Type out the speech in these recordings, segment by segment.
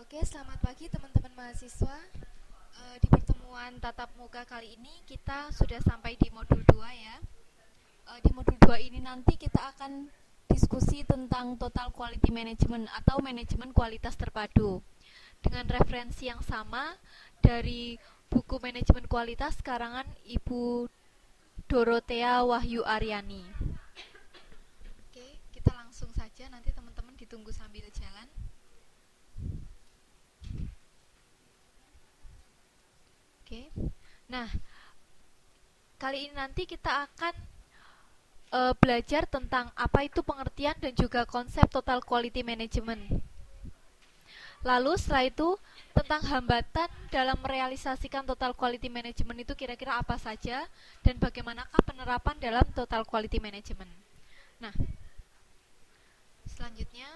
Oke, selamat pagi teman-teman mahasiswa. Di pertemuan tatap muka kali ini kita sudah sampai di modul 2 ya. Di modul 2 ini nanti kita akan diskusi tentang total quality management atau manajemen kualitas terpadu. Dengan referensi yang sama dari buku manajemen kualitas karangan Ibu Dorothea Wahyu Aryani. Oke, kita langsung saja, nanti teman-teman ditunggu sambil jalan. Oke. Nah, kali ini nanti kita akan belajar tentang apa itu pengertian dan juga konsep total quality management. Lalu setelah itu tentang hambatan dalam merealisasikan total quality management itu kira-kira apa saja dan bagaimanakah penerapan dalam total quality management. Nah, selanjutnya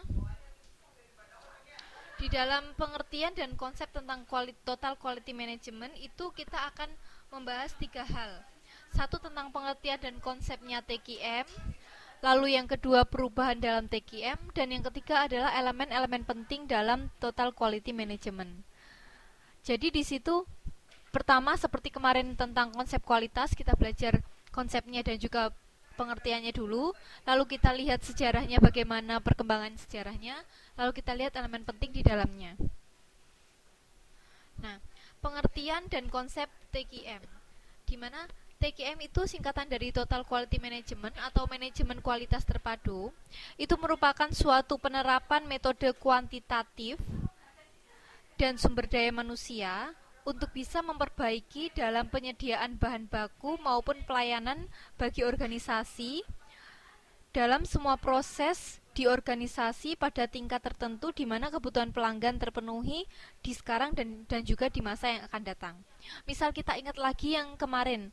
di dalam pengertian dan konsep tentang total quality management itu kita akan membahas 3 hal. Satu tentang pengertian dan konsepnya TQM, lalu yang kedua perubahan dalam TQM, dan yang ketiga adalah elemen-elemen penting dalam total quality management. Jadi di situ pertama seperti kemarin tentang konsep kualitas, kita belajar konsepnya dan juga pengertiannya dulu, lalu kita lihat sejarahnya, bagaimana perkembangan sejarahnya, lalu kita lihat elemen penting di dalamnya. Nah, pengertian dan konsep TQM, di mana TQM itu singkatan dari Total Quality Management atau manajemen kualitas terpadu. Itu merupakan suatu penerapan metode kuantitatif dan sumber daya manusia untuk bisa memperbaiki dalam penyediaan bahan baku maupun pelayanan bagi organisasi dalam semua proses di organisasi pada tingkat tertentu di mana kebutuhan pelanggan terpenuhi di sekarang dan juga di masa yang akan datang. Misal kita ingat lagi yang kemarin,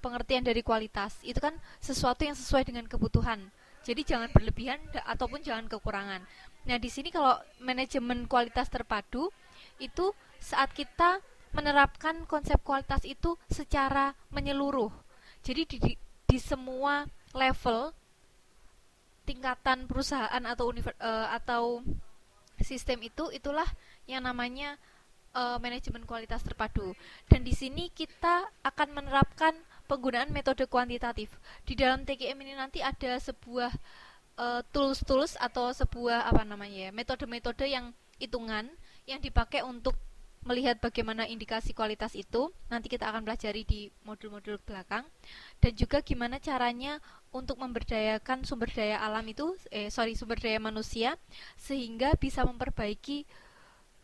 pengertian dari kualitas itu kan sesuatu yang sesuai dengan kebutuhan. Jadi jangan berlebihan ataupun jangan kekurangan. Nah, di sini kalau manajemen kualitas terpadu itu saat kita menerapkan konsep kualitas itu secara menyeluruh. Jadi di semua level tingkatan perusahaan atau sistem itulah yang namanya manajemen kualitas terpadu. Dan di sini kita akan menerapkan penggunaan metode kuantitatif. Di dalam TQM ini nanti ada sebuah tools-tools atau sebuah metode-metode yang hitungan yang dipakai untuk melihat bagaimana indikasi kualitas itu. Nanti kita akan pelajari di modul-modul belakang. Dan juga gimana caranya untuk memberdayakan sumber daya alam itu, sumber daya manusia sehingga bisa memperbaiki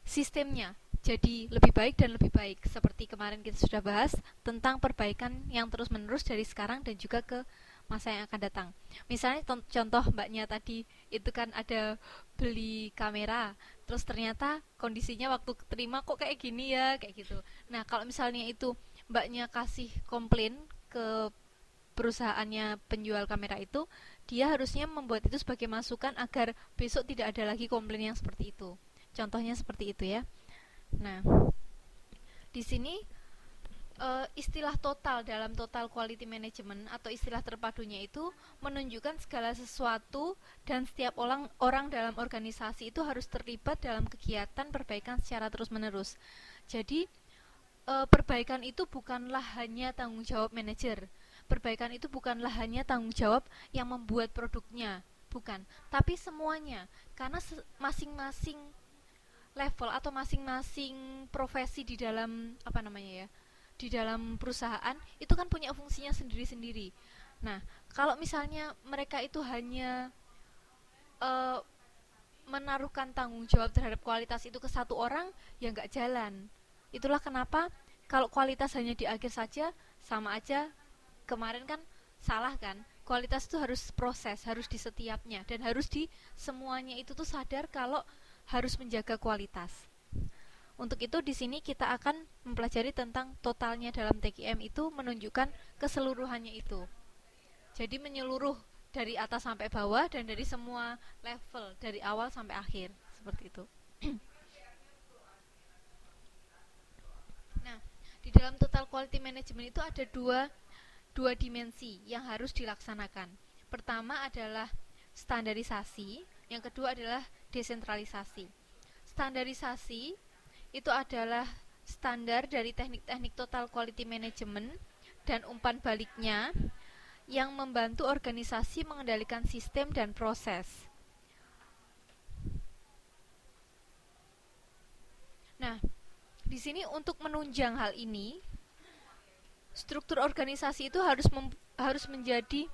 sistemnya jadi lebih baik dan lebih baik, seperti kemarin kita sudah bahas tentang perbaikan yang terus-menerus dari sekarang dan juga ke masa yang akan datang. Misalnya contoh mbaknya tadi itu kan ada beli kamera, terus ternyata kondisinya waktu terima kok kayak gini ya, kayak gitu. Nah, kalau misalnya itu mbaknya kasih komplain ke perusahaannya penjual kamera itu, dia harusnya membuat itu sebagai masukan agar besok tidak ada lagi komplain yang seperti itu. Contohnya seperti itu ya. Nah, di sini istilah total dalam total quality management atau istilah terpadunya itu menunjukkan segala sesuatu dan setiap orang dalam organisasi itu harus terlibat dalam kegiatan perbaikan secara terus-menerus. Jadi, perbaikan itu bukanlah hanya tanggung jawab manajer. Perbaikan itu bukanlah hanya tanggung jawab yang membuat produknya, bukan, tapi semuanya. Karena masing-masing level atau masing-masing profesi di dalam di dalam perusahaan itu kan punya fungsinya sendiri-sendiri. Nah, kalau misalnya mereka itu hanya uh, menaruhkan tanggung jawab terhadap kualitas itu ke satu orang, ya nggak jalan. Itulah kenapa kalau kualitas hanya di akhir saja, sama aja kemarin kan salah kan. Kualitas itu harus proses, harus di setiapnya, dan harus di semuanya itu tuh sadar kalau harus menjaga kualitas. Untuk itu di sini kita akan mempelajari tentang totalnya dalam TQM itu menunjukkan keseluruhannya itu. Jadi menyeluruh dari atas sampai bawah dan dari semua level dari awal sampai akhir seperti itu. Nah, di dalam total quality management itu ada dua dimensi yang harus dilaksanakan. Pertama adalah standarisasi, yang kedua adalah desentralisasi. Standarisasi itu adalah standar dari teknik-teknik total quality management dan umpan baliknya yang membantu organisasi mengendalikan sistem dan proses. Nah, di sini untuk menunjang hal ini, struktur organisasi itu harus menjadi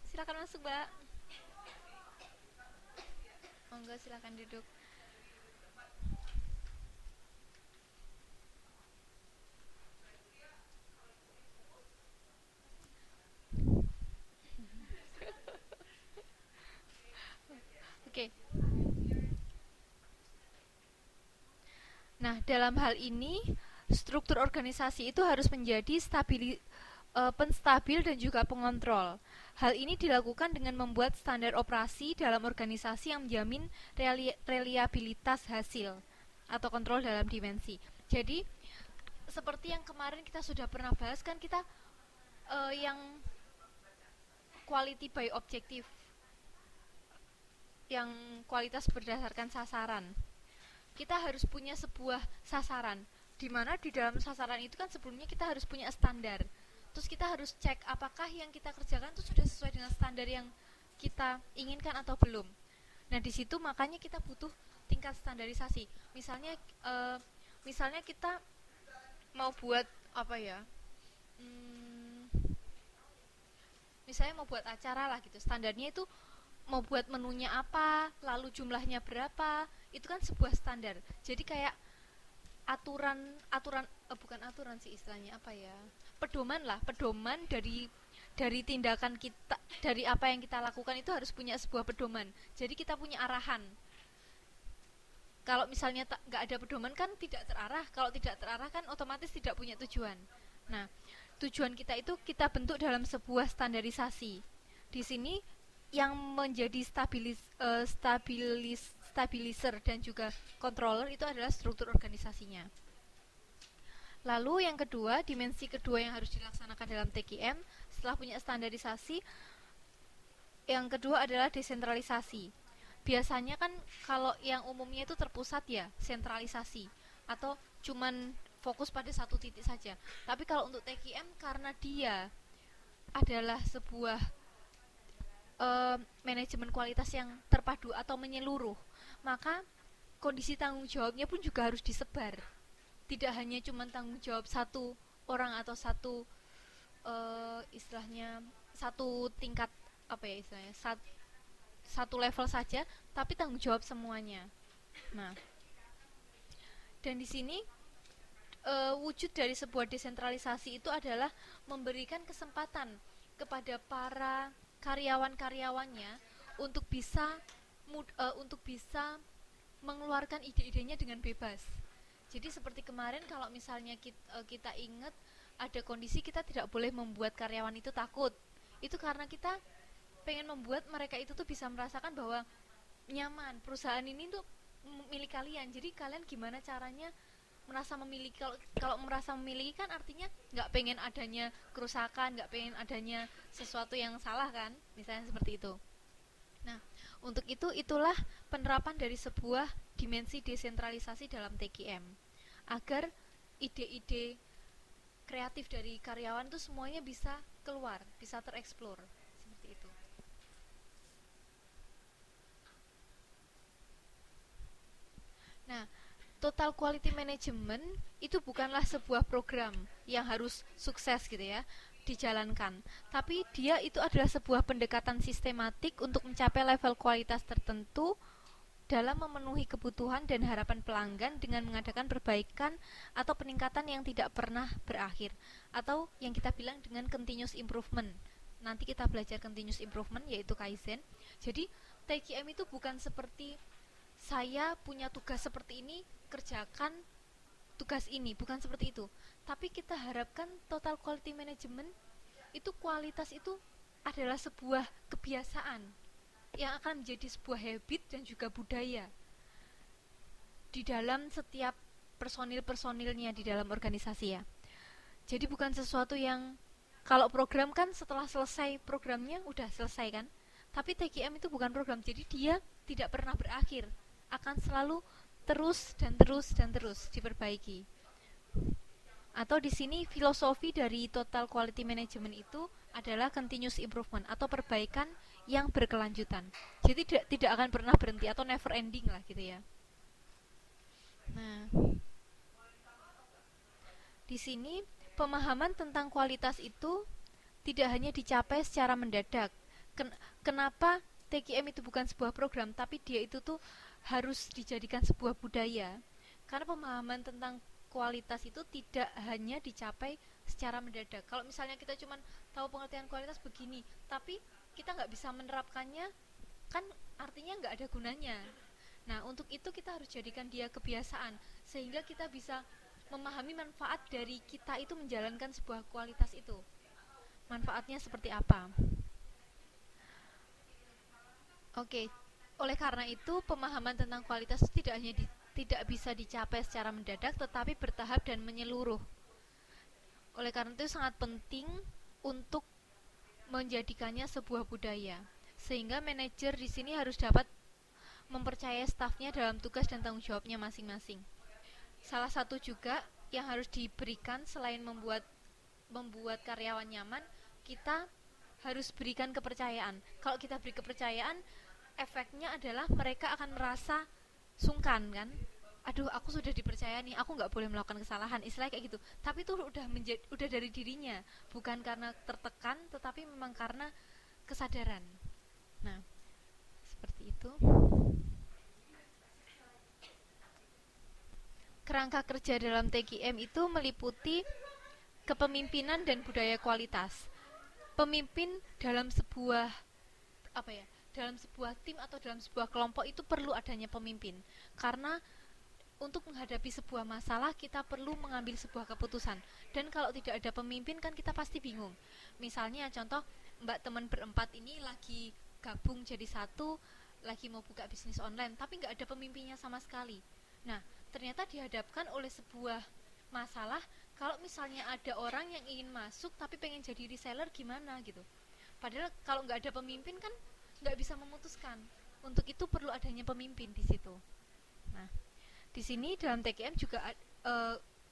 silakan masuk, Mbak. Monggo silakan duduk. Oke. Nah, dalam hal ini struktur organisasi itu harus menjadi penstabil dan juga pengontrol. Hal ini dilakukan dengan membuat standar operasi dalam organisasi yang menjamin reliabilitas hasil atau kontrol dalam dimensi. Jadi, seperti yang kemarin kita sudah pernah bahas kan, kita yang quality by objective, yang kualitas berdasarkan sasaran. Kita harus punya sebuah sasaran, di mana di dalam sasaran itu kan sebelumnya kita harus punya standar. Terus kita harus cek apakah yang kita kerjakan itu sudah sesuai dengan standar yang kita inginkan atau belum. Nah, di situ makanya kita butuh tingkat standarisasi. Misalnya kita mau buat apa ya? Misalnya mau buat acara lah gitu. Standarnya itu mau buat menunya apa, lalu jumlahnya berapa, itu kan sebuah standar. Jadi kayak bukan aturan sih istilahnya, apa ya, pedoman dari tindakan kita, dari apa yang kita lakukan itu harus punya sebuah pedoman. Jadi kita punya arahan. Kalau misalnya nggak ada pedoman kan tidak terarah. Kalau tidak terarah kan otomatis tidak punya tujuan. Nah, tujuan kita itu kita bentuk dalam sebuah standarisasi. Di sini yang menjadi stabilizer dan juga controller itu adalah struktur organisasinya. Lalu yang kedua, dimensi kedua yang harus dilaksanakan dalam TQM setelah punya standarisasi, yang kedua adalah desentralisasi. Biasanya kan kalau yang umumnya itu terpusat ya, sentralisasi atau cuman fokus pada satu titik saja. Tapi kalau untuk TQM, karena dia adalah sebuah manajemen kualitas yang terpadu atau menyeluruh, maka kondisi tanggung jawabnya pun juga harus disebar. Tidak hanya cuma tanggung jawab satu orang atau istilahnya satu tingkat, apa ya istilahnya, satu level saja, tapi tanggung jawab semuanya. Nah, dan di sini wujud dari sebuah desentralisasi itu adalah memberikan kesempatan kepada para karyawan-karyawannya untuk bisa mengeluarkan ide-idenya dengan bebas. Jadi seperti kemarin kalau misalnya kita ingat ada kondisi kita tidak boleh membuat karyawan itu takut. Itu karena kita pengen membuat mereka itu tuh bisa merasakan bahwa nyaman, perusahaan ini tuh milik kalian. Jadi kalian gimana caranya merasa memiliki. Kalau merasa memiliki kan artinya nggak pengen adanya kerusakan, nggak pengen adanya sesuatu yang salah kan, misalnya seperti itu. Nah, untuk itulah penerapan dari sebuah dimensi desentralisasi dalam TQM, agar ide-ide kreatif dari karyawan itu semuanya bisa keluar, bisa tereksplor seperti itu. Nah, total quality management itu bukanlah sebuah program yang harus sukses gitu ya dijalankan, tapi dia itu adalah sebuah pendekatan sistematik untuk mencapai level kualitas tertentu dalam memenuhi kebutuhan dan harapan pelanggan dengan mengadakan perbaikan atau peningkatan yang tidak pernah berakhir, atau yang kita bilang dengan continuous improvement. Nanti kita belajar continuous improvement, yaitu Kaizen. Jadi TQM itu bukan seperti saya punya tugas seperti ini, kerjakan tugas ini, bukan seperti itu. Tapi kita harapkan total quality management itu, kualitas itu adalah sebuah kebiasaan yang akan menjadi sebuah habit dan juga budaya di dalam setiap personil-personilnya di dalam organisasi ya. Jadi bukan sesuatu yang, kalau program kan setelah selesai programnya udah selesai kan, tapi TQM itu bukan program, jadi dia tidak pernah berakhir, akan selalu terus dan terus dan terus diperbaiki. Atau di sini filosofi dari total quality management itu adalah continuous improvement atau perbaikan yang berkelanjutan. Jadi tidak akan pernah berhenti atau never ending lah gitu ya. Nah, di sini pemahaman tentang kualitas itu tidak hanya dicapai secara mendadak. Kenapa TQM itu bukan sebuah program, tapi dia itu tuh harus dijadikan sebuah budaya? Karena pemahaman tentang kualitas itu tidak hanya dicapai secara mendadak. Kalau misalnya kita cuma tahu pengertian kualitas begini, tapi kita nggak bisa menerapkannya, kan artinya nggak ada gunanya. Nah, untuk itu kita harus jadikan dia kebiasaan, sehingga kita bisa memahami manfaat dari kita itu menjalankan sebuah kualitas itu. Manfaatnya seperti apa? Oke, oleh karena itu pemahaman tentang kualitas tidak bisa dicapai secara mendadak, tetapi bertahap dan menyeluruh. Oleh karena itu sangat penting untuk menjadikannya sebuah budaya, sehingga manajer di sini harus dapat mempercayai stafnya dalam tugas dan tanggung jawabnya masing-masing. Salah satu juga yang harus diberikan selain membuat karyawan nyaman, kita harus berikan kepercayaan. Kalau kita beri kepercayaan, efeknya adalah mereka akan merasa sungkan kan. Aduh, aku sudah dipercaya nih, aku nggak boleh melakukan kesalahan, istilah kayak gitu. Tapi itu udah dari dirinya, bukan karena tertekan, tetapi memang karena kesadaran. Nah, seperti itu. Kerangka kerja dalam TQM itu meliputi kepemimpinan dan budaya kualitas. Pemimpin dalam sebuah dalam sebuah tim atau dalam sebuah kelompok itu perlu adanya pemimpin, karena untuk menghadapi sebuah masalah kita perlu mengambil sebuah keputusan, dan kalau tidak ada pemimpin kan kita pasti bingung. Misalnya contoh, mbak teman berempat ini lagi gabung jadi satu, lagi mau buka bisnis online tapi nggak ada pemimpinnya sama sekali. Nah, ternyata dihadapkan oleh sebuah masalah. Kalau misalnya ada orang yang ingin masuk tapi pengen jadi reseller, gimana gitu. Padahal kalau nggak ada pemimpin kan nggak bisa memutuskan. Untuk itu perlu adanya pemimpin di situ. Nah, di sini dalam TQM juga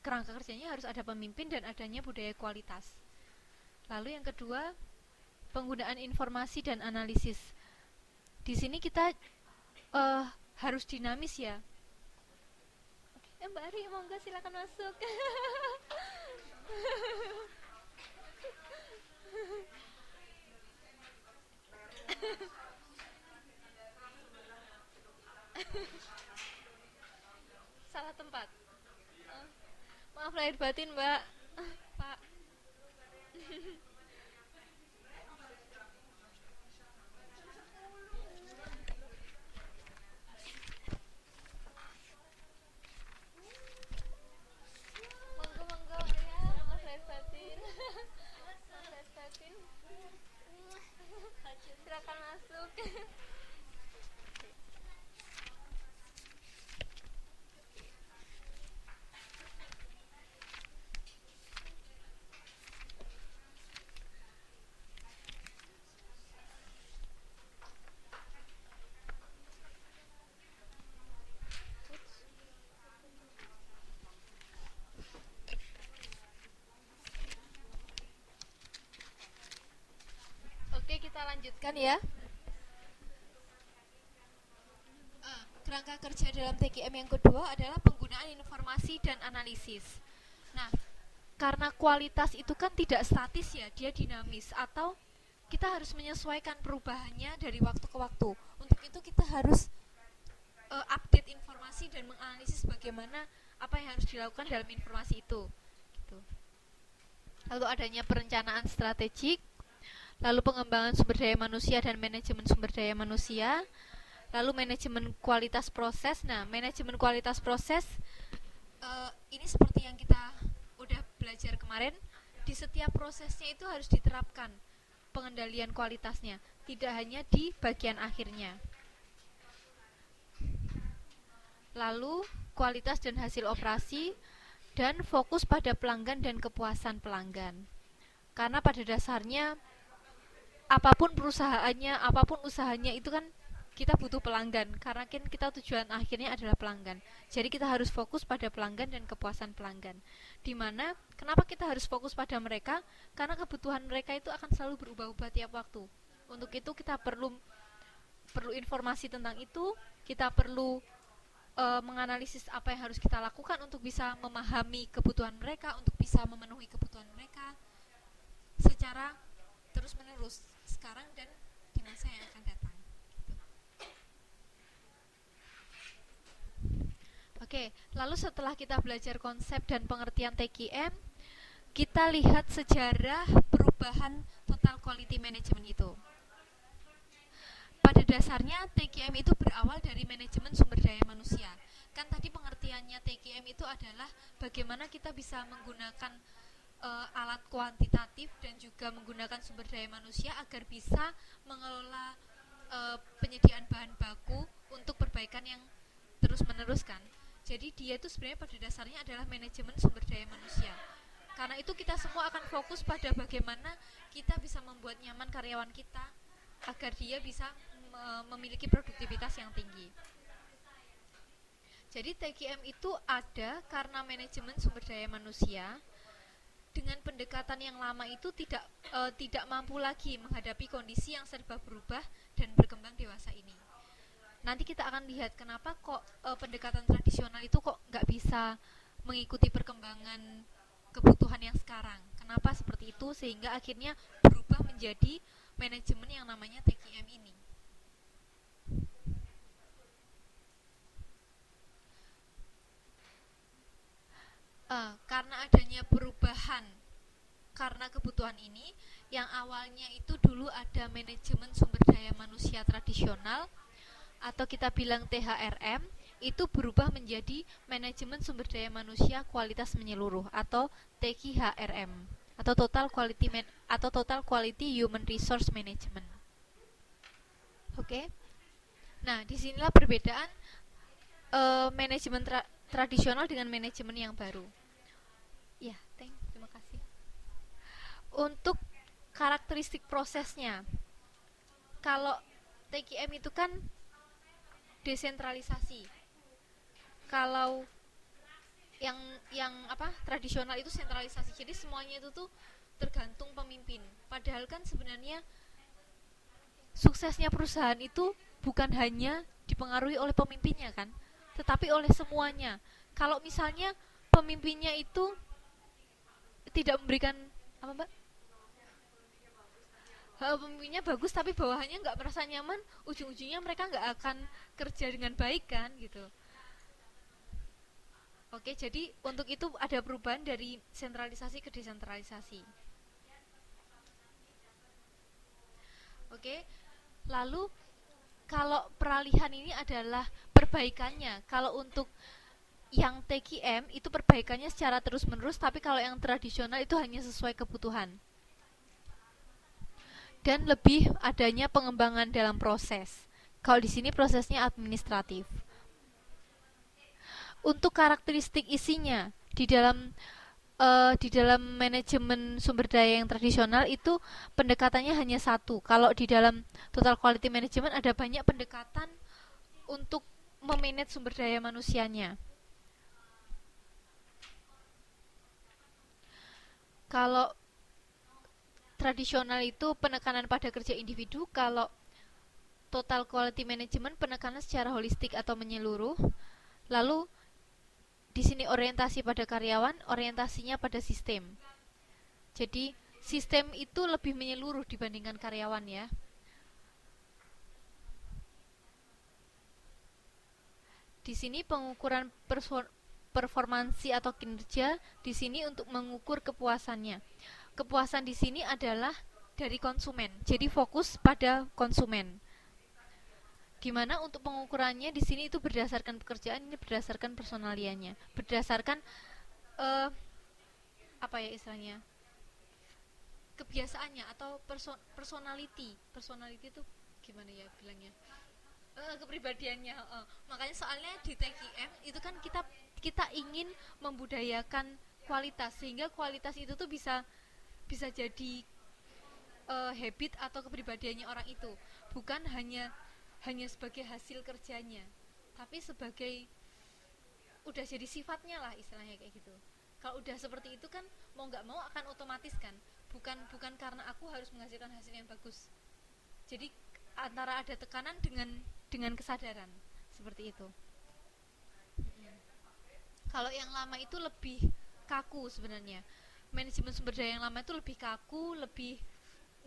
kerangka kerjanya harus ada pemimpin dan adanya budaya kualitas. Lalu yang kedua, penggunaan informasi dan analisis. Di sini kita harus dinamis ya. Mbak Ari, monggo silakan masuk. Salah tempat. Maaf lahir batin, Mbak. Pak. Monggo monggo ya, maaf lahir batin. Maaf lahir batin. Silakan masuk. Oke, kita lanjutkan ya. Kerangka kerja dalam TQM yang kedua adalah penggunaan informasi dan analisis. Nah, karena kualitas itu kan tidak statis ya, dia dinamis, atau kita harus menyesuaikan perubahannya dari waktu ke waktu. Untuk itu kita harus update informasi dan menganalisis bagaimana apa yang harus dilakukan dalam informasi itu. Gitu. Lalu adanya perencanaan strategik, lalu pengembangan sumber daya manusia dan manajemen sumber daya manusia, lalu manajemen kualitas proses. Nah, manajemen kualitas proses ini seperti yang kita udah belajar kemarin, di setiap prosesnya itu harus diterapkan pengendalian kualitasnya, tidak hanya di bagian akhirnya. Lalu kualitas dan hasil operasi, dan fokus pada pelanggan dan kepuasan pelanggan. Karena pada dasarnya apapun perusahaannya, apapun usahanya itu kan kita butuh pelanggan karena kan kita tujuan akhirnya adalah pelanggan. Jadi kita harus fokus pada pelanggan dan kepuasan pelanggan. Dimana kenapa kita harus fokus pada mereka? Karena kebutuhan mereka itu akan selalu berubah-ubah tiap waktu. Untuk itu kita perlu informasi tentang itu. Kita perlu menganalisis apa yang harus kita lakukan untuk bisa memahami kebutuhan mereka, untuk bisa memenuhi kebutuhan mereka secara terus menerus sekarang dan di masa yang akan datang. Oke, lalu setelah kita belajar konsep dan pengertian TQM, kita lihat sejarah perubahan total quality management itu. Pada dasarnya TQM itu berawal dari manajemen sumber daya manusia. Kan tadi pengertiannya TQM itu adalah bagaimana kita bisa menggunakan alat kuantitatif dan juga menggunakan sumber daya manusia agar bisa mengelola penyediaan bahan baku untuk perbaikan yang terus-menerus kan. Jadi dia itu sebenarnya pada dasarnya adalah manajemen sumber daya manusia. Karena itu kita semua akan fokus pada bagaimana kita bisa membuat nyaman karyawan kita agar dia bisa memiliki produktivitas yang tinggi. Jadi TQM itu ada karena manajemen sumber daya manusia dengan pendekatan yang lama itu tidak mampu lagi menghadapi kondisi yang serba berubah dan berkembang dewasa ini. Nanti kita akan lihat kenapa kok pendekatan tradisional itu kok nggak bisa mengikuti perkembangan kebutuhan yang sekarang. Kenapa seperti itu sehingga akhirnya berubah menjadi manajemen yang namanya TQM ini. Karena adanya perubahan karena kebutuhan ini, yang awalnya itu dulu ada manajemen sumber daya manusia tradisional atau kita bilang THRM, itu berubah menjadi manajemen sumber daya manusia kualitas menyeluruh atau TQHRM atau Total Quality Human Resource Management. Oke. Nah, disinilah perbedaan manajemen tradisional dengan manajemen yang baru. Ya, terima kasih. Untuk karakteristik prosesnya, kalau TQM itu kan desentralisasi. Kalau yang tradisional itu sentralisasi. Jadi semuanya itu tuh tergantung pemimpin. Padahal kan sebenarnya suksesnya perusahaan itu bukan hanya dipengaruhi oleh pemimpinnya kan, tetapi oleh semuanya. Kalau misalnya pemimpinnya itu tidak memberikan pemimpinnya bagus tapi bawahannya nggak merasa nyaman, ujung-ujungnya mereka nggak akan kerja dengan baik kan gitu. Oke, jadi untuk itu ada perubahan dari sentralisasi ke desentralisasi. Oke, lalu kalau peralihan ini adalah perbaikannya. Kalau untuk yang TQM itu perbaikannya secara terus-menerus, tapi kalau yang tradisional itu hanya sesuai kebutuhan. Dan lebih adanya pengembangan dalam proses. Kalau di sini prosesnya administratif. Untuk karakteristik isinya di dalam manajemen sumber daya yang tradisional itu pendekatannya hanya satu. Kalau di dalam total quality management ada banyak pendekatan untuk memanage sumber daya manusianya. Kalau tradisional itu penekanan pada kerja individu, kalau total quality management penekanan secara holistik atau menyeluruh. Lalu di sini orientasi pada karyawan, orientasinya pada sistem. Jadi sistem itu lebih menyeluruh dibandingkan karyawan ya. Di sini pengukuran performansi atau kinerja di sini untuk mengukur kepuasannya. Kepuasan di sini adalah dari konsumen. Jadi fokus pada konsumen. Dimana untuk pengukurannya di sini itu berdasarkan pekerjaan, ini berdasarkan personaliannya, berdasarkan apa ya istilahnya, kebiasaannya atau personality itu gimana ya bilangnya, kepribadiannya. Makanya soalnya di TQM itu kan kita ingin membudayakan kualitas sehingga kualitas itu tuh bisa jadi habit atau kepribadiannya orang itu, bukan hanya hanya sebagai hasil kerjanya, tapi sebagai udah jadi sifatnya lah istilahnya kayak gitu. Kalau udah seperti itu kan mau nggak mau akan otomatis kan, bukan karena aku harus menghasilkan hasil yang bagus. Jadi antara ada tekanan dengan kesadaran seperti itu. Kalau yang lama itu lebih kaku sebenarnya. Manajemen sumber daya yang lama itu lebih kaku, lebih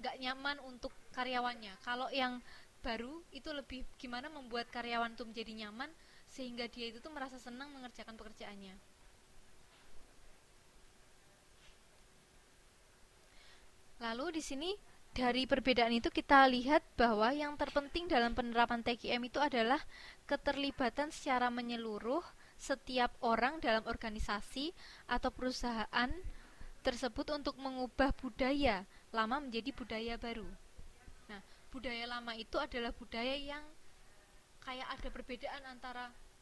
nggak nyaman untuk karyawannya. Kalau yang baru itu lebih gimana membuat karyawan itu menjadi nyaman sehingga dia itu tuh merasa senang mengerjakan pekerjaannya. Lalu di sini dari perbedaan itu kita lihat bahwa yang terpenting dalam penerapan TQM itu adalah keterlibatan secara menyeluruh setiap orang dalam organisasi atau perusahaan tersebut untuk mengubah budaya lama menjadi budaya baru. Nah, budaya lama itu adalah budaya yang kayak ada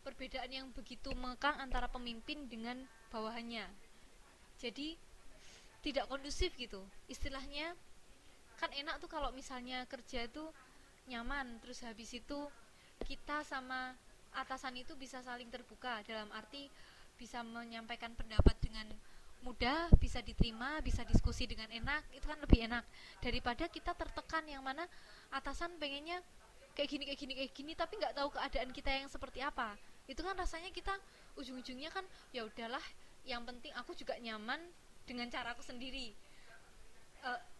perbedaan yang begitu mengekang antara pemimpin dengan bawahannya. Jadi tidak kondusif gitu. Istilahnya kan enak tuh kalau misalnya kerja itu nyaman, terus habis itu kita sama atasan itu bisa saling terbuka, dalam arti bisa menyampaikan pendapat dengan mudah, bisa diterima, bisa diskusi dengan enak. Itu kan lebih enak daripada kita tertekan yang mana atasan pengennya kayak gini tapi nggak tahu keadaan kita yang seperti apa. Itu kan rasanya kita ujung-ujungnya kan ya udahlah, yang penting aku juga nyaman dengan caraku sendiri.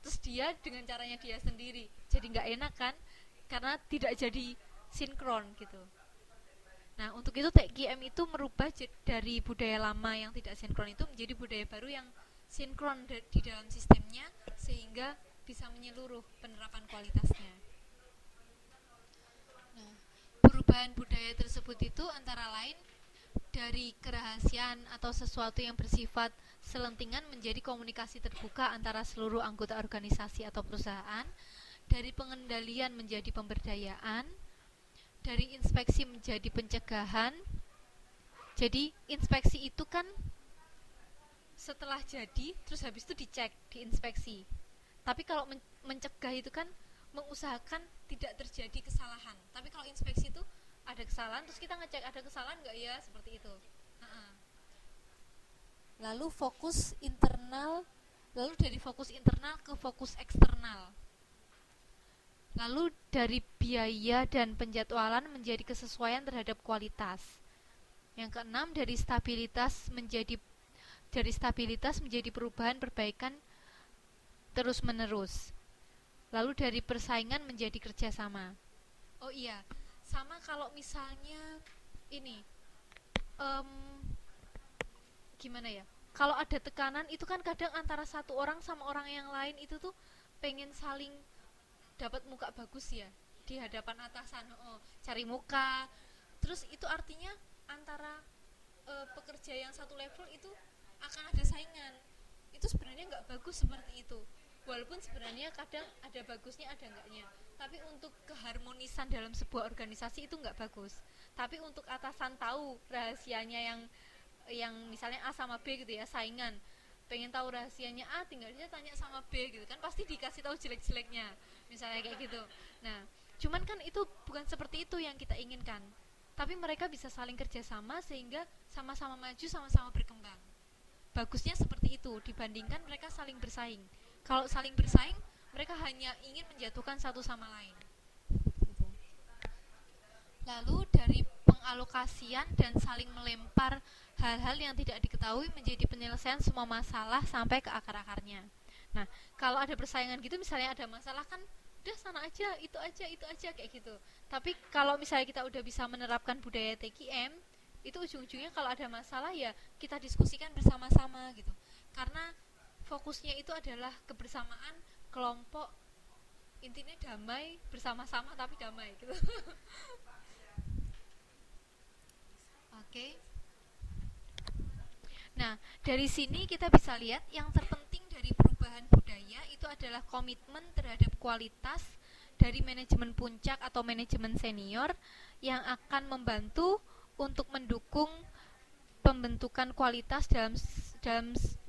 Terus dia dengan caranya dia sendiri, jadi nggak enak kan, karena tidak jadi sinkron gitu. Nah, untuk itu TQM itu merubah dari budaya lama yang tidak sinkron itu menjadi budaya baru yang sinkron di dalam sistemnya, sehingga bisa menyeluruh penerapan kualitasnya. Nah, perubahan budaya tersebut itu antara lain dari kerahasiaan atau sesuatu yang bersifat selentingan menjadi komunikasi terbuka antara seluruh anggota organisasi atau perusahaan, dari pengendalian menjadi pemberdayaan, dari inspeksi menjadi pencegahan. Jadi inspeksi itu kan setelah jadi terus habis itu dicek, diinspeksi. Tapi kalau mencegah itu kan mengusahakan tidak terjadi kesalahan. Tapi kalau inspeksi itu ada kesalahan terus kita ngecek ada kesalahan nggak ya, seperti itu. Lalu dari fokus internal ke fokus eksternal. Lalu dari biaya dan penjadwalan menjadi kesesuaian terhadap kualitas. Yang keenam, dari stabilitas menjadi perubahan perbaikan terus menerus. Lalu dari persaingan menjadi kerjasama. Oh iya, sama kalau misalnya ini gimana ya, kalau ada tekanan itu kan kadang antara satu orang sama orang yang lain itu tuh pengen saling dapat muka bagus ya di hadapan atasan. Cari muka. Terus itu artinya antara pekerja yang satu level itu akan ada saingan. Itu sebenarnya nggak bagus seperti itu, walaupun sebenarnya kadang ada bagusnya ada enggaknya. Tapi untuk keharmonisan dalam sebuah organisasi itu nggak bagus. Tapi untuk atasan tahu rahasianya yang misalnya A sama B gitu ya, saingan pengen tahu rahasianya A, tinggal dia tanya sama B gitu kan, pasti dikasih tahu jelek-jeleknya misalnya kayak gitu. Nah, cuman kan itu bukan seperti itu yang kita inginkan, tapi mereka bisa saling kerjasama sehingga sama-sama maju, sama-sama berkembang. Bagusnya seperti itu dibandingkan mereka saling bersaing. Kalau saling bersaing mereka hanya ingin menjatuhkan satu sama lain. Lalu dari pengalokasian dan saling melempar hal-hal yang tidak diketahui menjadi penyelesaian semua masalah sampai ke akar-akarnya. Nah, kalau ada persaingan gitu, misalnya ada masalah kan udah sana aja, itu aja kayak gitu. Tapi kalau misalnya kita udah bisa menerapkan budaya TQM, itu ujung-ujungnya kalau ada masalah ya kita diskusikan bersama-sama gitu. Karena fokusnya itu adalah kebersamaan kelompok, intinya damai bersama-sama tapi damai gitu. Oke. Nah, dari sini kita bisa lihat yang terpenting dari perubahan budaya itu adalah komitmen terhadap kualitas dari manajemen puncak atau manajemen senior yang akan membantu untuk mendukung pembentukan kualitas dalam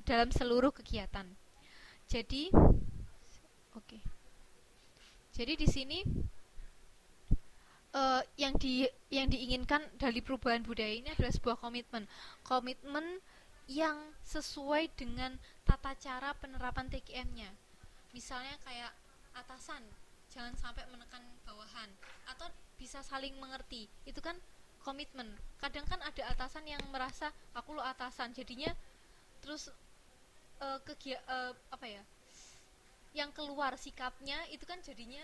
dalam seluruh kegiatan. Jadi, oke. Jadi di sini yang diinginkan dari perubahan budaya ini adalah sebuah komitmen yang sesuai dengan tata cara penerapan TKM-nya. Misalnya kayak atasan jangan sampai menekan bawahan, atau bisa saling mengerti, itu kan komitmen. Kadang kan ada atasan yang merasa aku lo atasan, jadinya terus apa ya, yang keluar sikapnya itu kan jadinya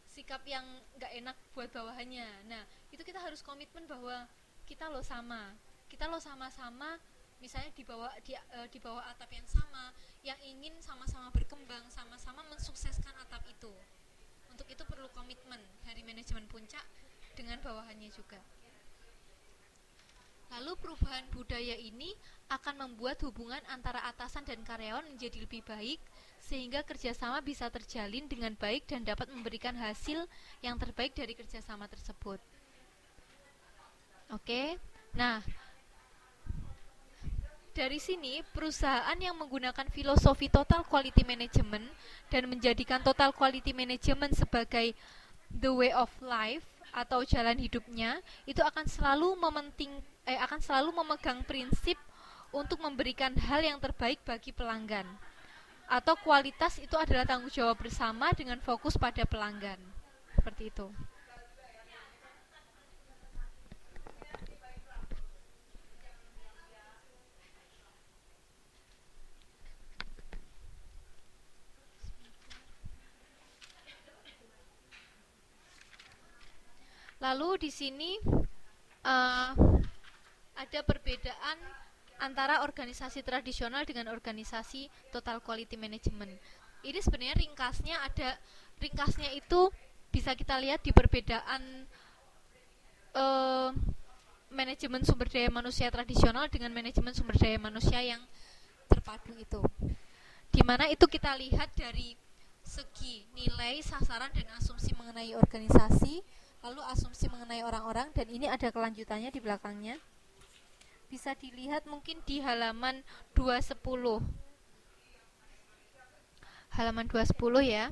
sikap yang nggak enak buat bawahannya. Nah, itu kita harus komitmen bahwa kita lo sama-sama, misalnya di bawah atap yang sama, yang ingin sama-sama berkembang, sama-sama mensukseskan atap itu. Untuk itu perlu komitmen dari manajemen puncak dengan bawahannya juga. Lalu perubahan budaya ini akan membuat hubungan antara atasan dan karyawan menjadi lebih baik, sehingga kerjasama bisa terjalin dengan baik dan dapat memberikan hasil yang terbaik dari kerjasama tersebut. Oke, nah dari sini perusahaan yang menggunakan filosofi total quality management dan menjadikan total quality management sebagai the way of life atau jalan hidupnya, itu akan selalu memegang prinsip untuk memberikan hal yang terbaik bagi pelanggan, atau kualitas itu adalah tanggung jawab bersama dengan fokus pada pelanggan. Seperti itu. Lalu di sini uh, ada perbedaan antara organisasi tradisional dengan organisasi total quality management. Ini sebenarnya ringkasnya itu bisa kita lihat di perbedaan uh, manajemen sumber daya manusia tradisional dengan manajemen sumber daya manusia yang terpadu itu. Dimana itu kita lihat dari segi nilai, sasaran, dan asumsi mengenai organisasi, lalu asumsi mengenai orang-orang, dan ini ada kelanjutannya di belakangnya. Bisa dilihat mungkin di halaman 210. Halaman 210 ya.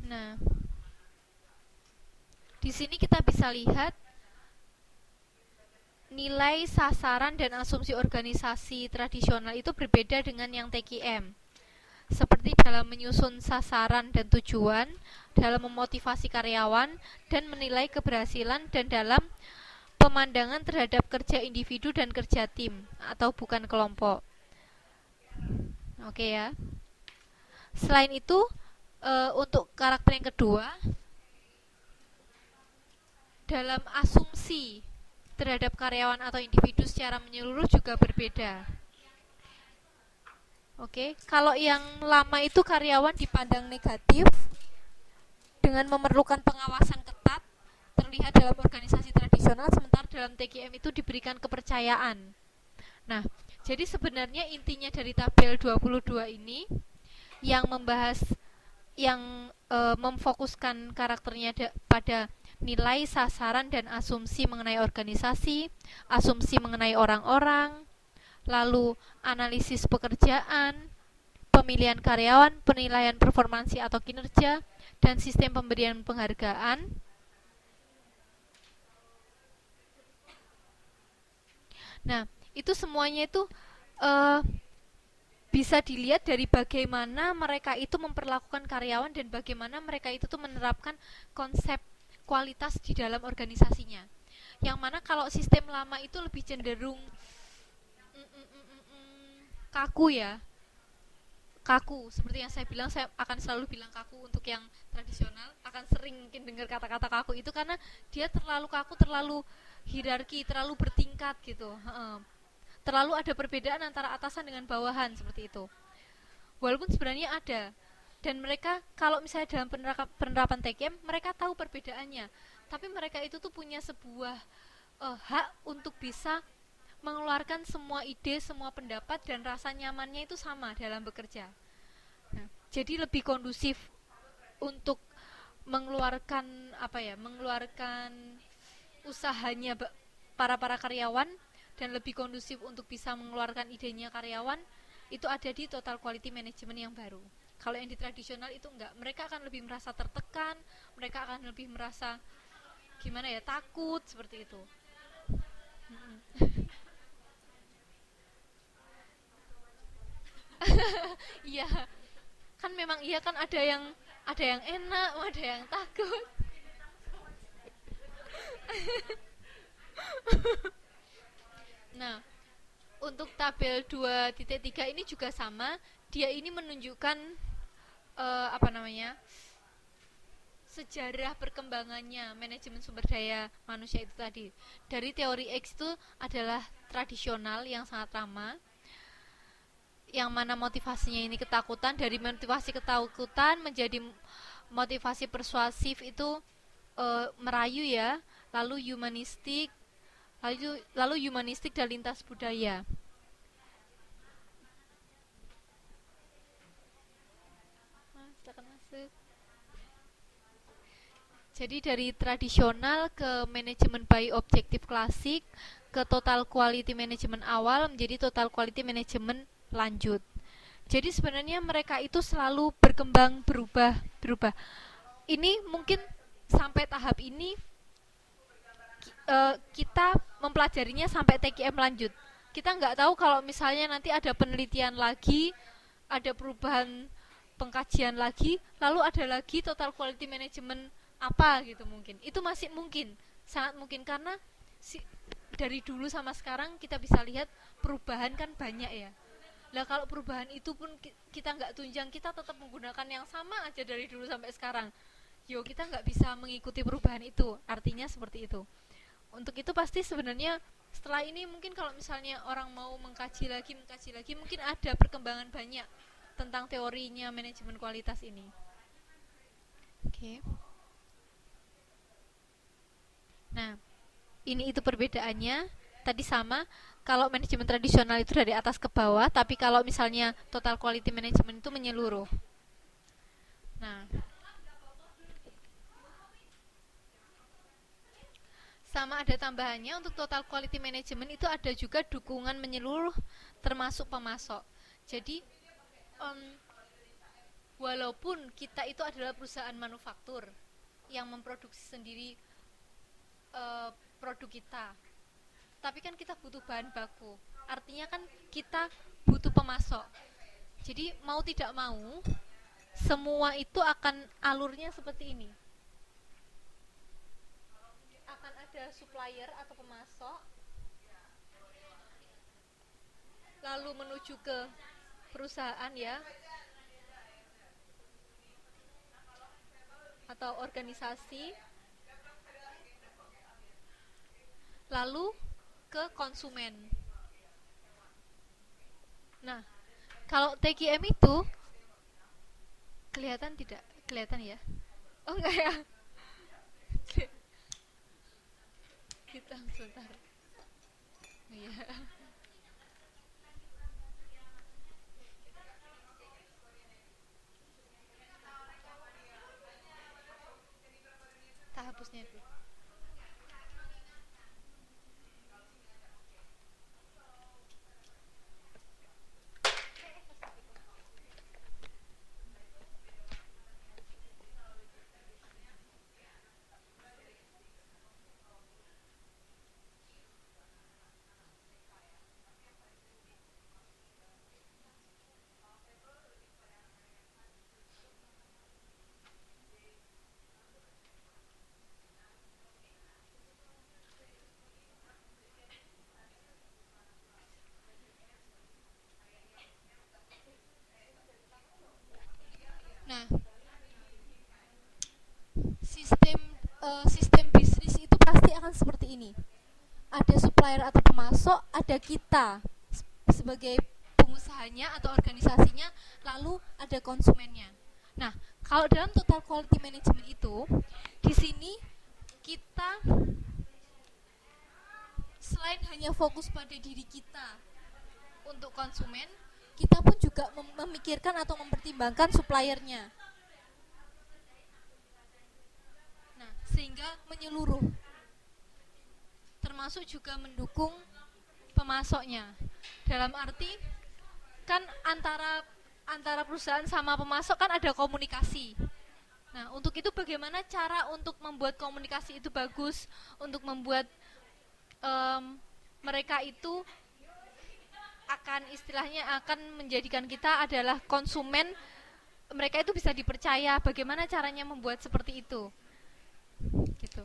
Nah, di sini kita bisa lihat nilai, sasaran, dan asumsi organisasi tradisional itu berbeda dengan yang TKM. Seperti dalam menyusun sasaran dan tujuan, dalam memotivasi karyawan, dan menilai keberhasilan, dan dalam pemandangan terhadap kerja individu dan kerja tim, atau bukan kelompok. Oke ya. Selain itu, untuk karakter yang kedua, dalam asumsi terhadap karyawan atau individu secara menyeluruh juga berbeda. Oke, kalau yang lama itu karyawan dipandang negatif dengan memerlukan pengawasan ketat, terlihat dalam organisasi tradisional, sementara dalam TGM itu diberikan kepercayaan. Nah, jadi sebenarnya intinya dari tabel 22 ini yang membahas memfokuskan karakternya pada nilai, sasaran, dan asumsi mengenai organisasi, asumsi mengenai orang-orang, lalu analisis pekerjaan, pemilihan karyawan, penilaian performansi atau kinerja, dan sistem pemberian penghargaan. Nah, itu semuanya itu bisa dilihat dari bagaimana mereka itu memperlakukan karyawan dan bagaimana mereka itu tuh menerapkan konsep kualitas di dalam organisasinya. Yang mana kalau sistem lama itu lebih cenderung kaku ya, kaku. Seperti yang saya bilang, saya akan selalu bilang kaku untuk yang tradisional, akan sering mungkin dengar kata-kata kaku itu karena dia terlalu kaku, terlalu hierarki, terlalu bertingkat gitu. Terlalu ada perbedaan antara atasan dengan bawahan seperti itu. Walaupun sebenarnya ada, dan mereka kalau misalnya dalam penerapan TKM mereka tahu perbedaannya, tapi mereka itu tuh punya sebuah hak untuk bisa mengeluarkan semua ide, semua pendapat, dan rasa nyamannya itu sama dalam bekerja. Nah, jadi lebih kondusif untuk mengeluarkan usahanya para karyawan, dan lebih kondusif untuk bisa mengeluarkan idenya karyawan, itu ada di total quality management yang baru. Kalau yang di tradisional itu enggak, mereka akan lebih merasa tertekan, mereka akan lebih merasa gimana ya, takut seperti itu. Iya, kan memang iya kan ada yang enak, ada yang takut. Nah, untuk tabel 2.3 ini juga sama, dia ini menunjukkan apa namanya? Sejarah perkembangannya manajemen sumber daya manusia itu tadi. Dari teori X itu adalah tradisional yang sangat lama, yang mana motivasinya ini ketakutan, dari motivasi ketakutan menjadi motivasi persuasif itu merayu ya, lalu humanistik, lalu humanistik dan lintas budaya. Silakan masuk. Jadi dari tradisional ke manajemen by objektif klasik, ke total quality management awal menjadi total quality management lanjut. Jadi sebenarnya mereka itu selalu berkembang, berubah, berubah. Ini mungkin sampai tahap ini kita mempelajarinya sampai TKM lanjut. Kita nggak tahu kalau misalnya nanti ada penelitian lagi, ada perubahan pengkajian lagi, lalu ada lagi total quality management apa gitu mungkin. Itu masih mungkin, sangat mungkin karena si, dari dulu sama sekarang kita bisa lihat perubahan kan banyak ya. Lah kalau perubahan itu pun kita nggak tunjang, kita tetap menggunakan yang sama aja dari dulu sampai sekarang. Yo, kita nggak bisa mengikuti perubahan itu. Artinya seperti itu. Untuk itu pasti sebenarnya setelah ini mungkin kalau misalnya orang mau mengkaji lagi mungkin ada perkembangan banyak tentang teorinya manajemen kualitas ini. Oke. Nah, ini itu perbedaannya. Tadi sama, kalau manajemen tradisional itu dari atas ke bawah, tapi kalau misalnya total quality management itu menyeluruh. Nah, sama ada tambahannya, untuk total quality management itu ada juga dukungan menyeluruh termasuk pemasok. Jadi um, walaupun kita itu adalah perusahaan manufaktur yang memproduksi sendiri produk kita, tapi kan kita butuh bahan baku, artinya kan kita butuh pemasok. Jadi mau tidak mau semua itu akan alurnya seperti ini, akan ada supplier atau pemasok, lalu menuju ke perusahaan ya, atau organisasi, lalu ke konsumen. Nah, kalau TQM itu kelihatan tidak? Kelihatan ya? Oh enggak ya? Kita sebentar. Iya. Tak hapusnya itu. Nah, sistem sistem bisnis itu pasti akan seperti ini. Ada supplier atau pemasok, ada kita sebagai pengusahanya atau organisasinya, lalu ada konsumennya. Nah, kalau dalam total quality management itu, di sini kita selain hanya fokus pada diri kita untuk konsumen, kita pun juga memikirkan atau mempertimbangkan suppliernya. Nah, sehingga menyeluruh, termasuk juga mendukung pemasoknya. Dalam arti kan antara antara perusahaan sama pemasok kan ada komunikasi. Nah, untuk itu bagaimana cara untuk membuat komunikasi itu bagus, untuk membuat em, mereka itu akan istilahnya akan menjadikan kita adalah konsumen, mereka itu bisa dipercaya. Bagaimana caranya membuat seperti itu? Gitu.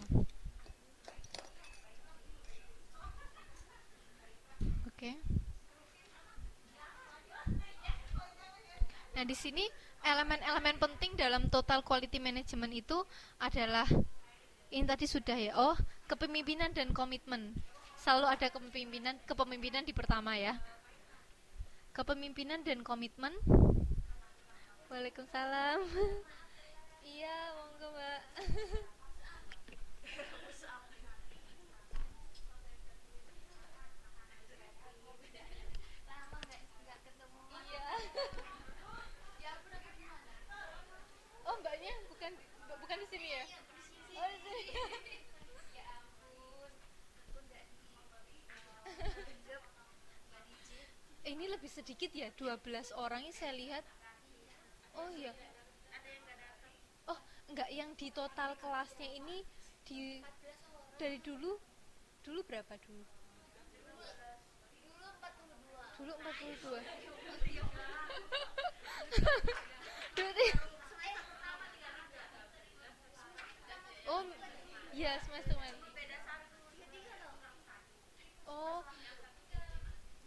Oke. Nah, di sini elemen-elemen penting dalam total quality management itu adalah ini tadi sudah ya. Oh, kepemimpinan dan komitmen. Selalu ada kepemimpinan di pertama ya. Kepemimpinan dan komitmen. Waalaikumsalam. Iya, monggo, Mbak. Iya. Oh, Mbaknya bukan bukan di sini ya? Oh, di sini. Ini lebih sedikit ya, 12 orang ini saya lihat. Oh iya. Oh, enggak, yang di total kelasnya ini di dari dulu dulu berapa dulu? Dulu 42. Berarti oh iya semester kemarin. Oh,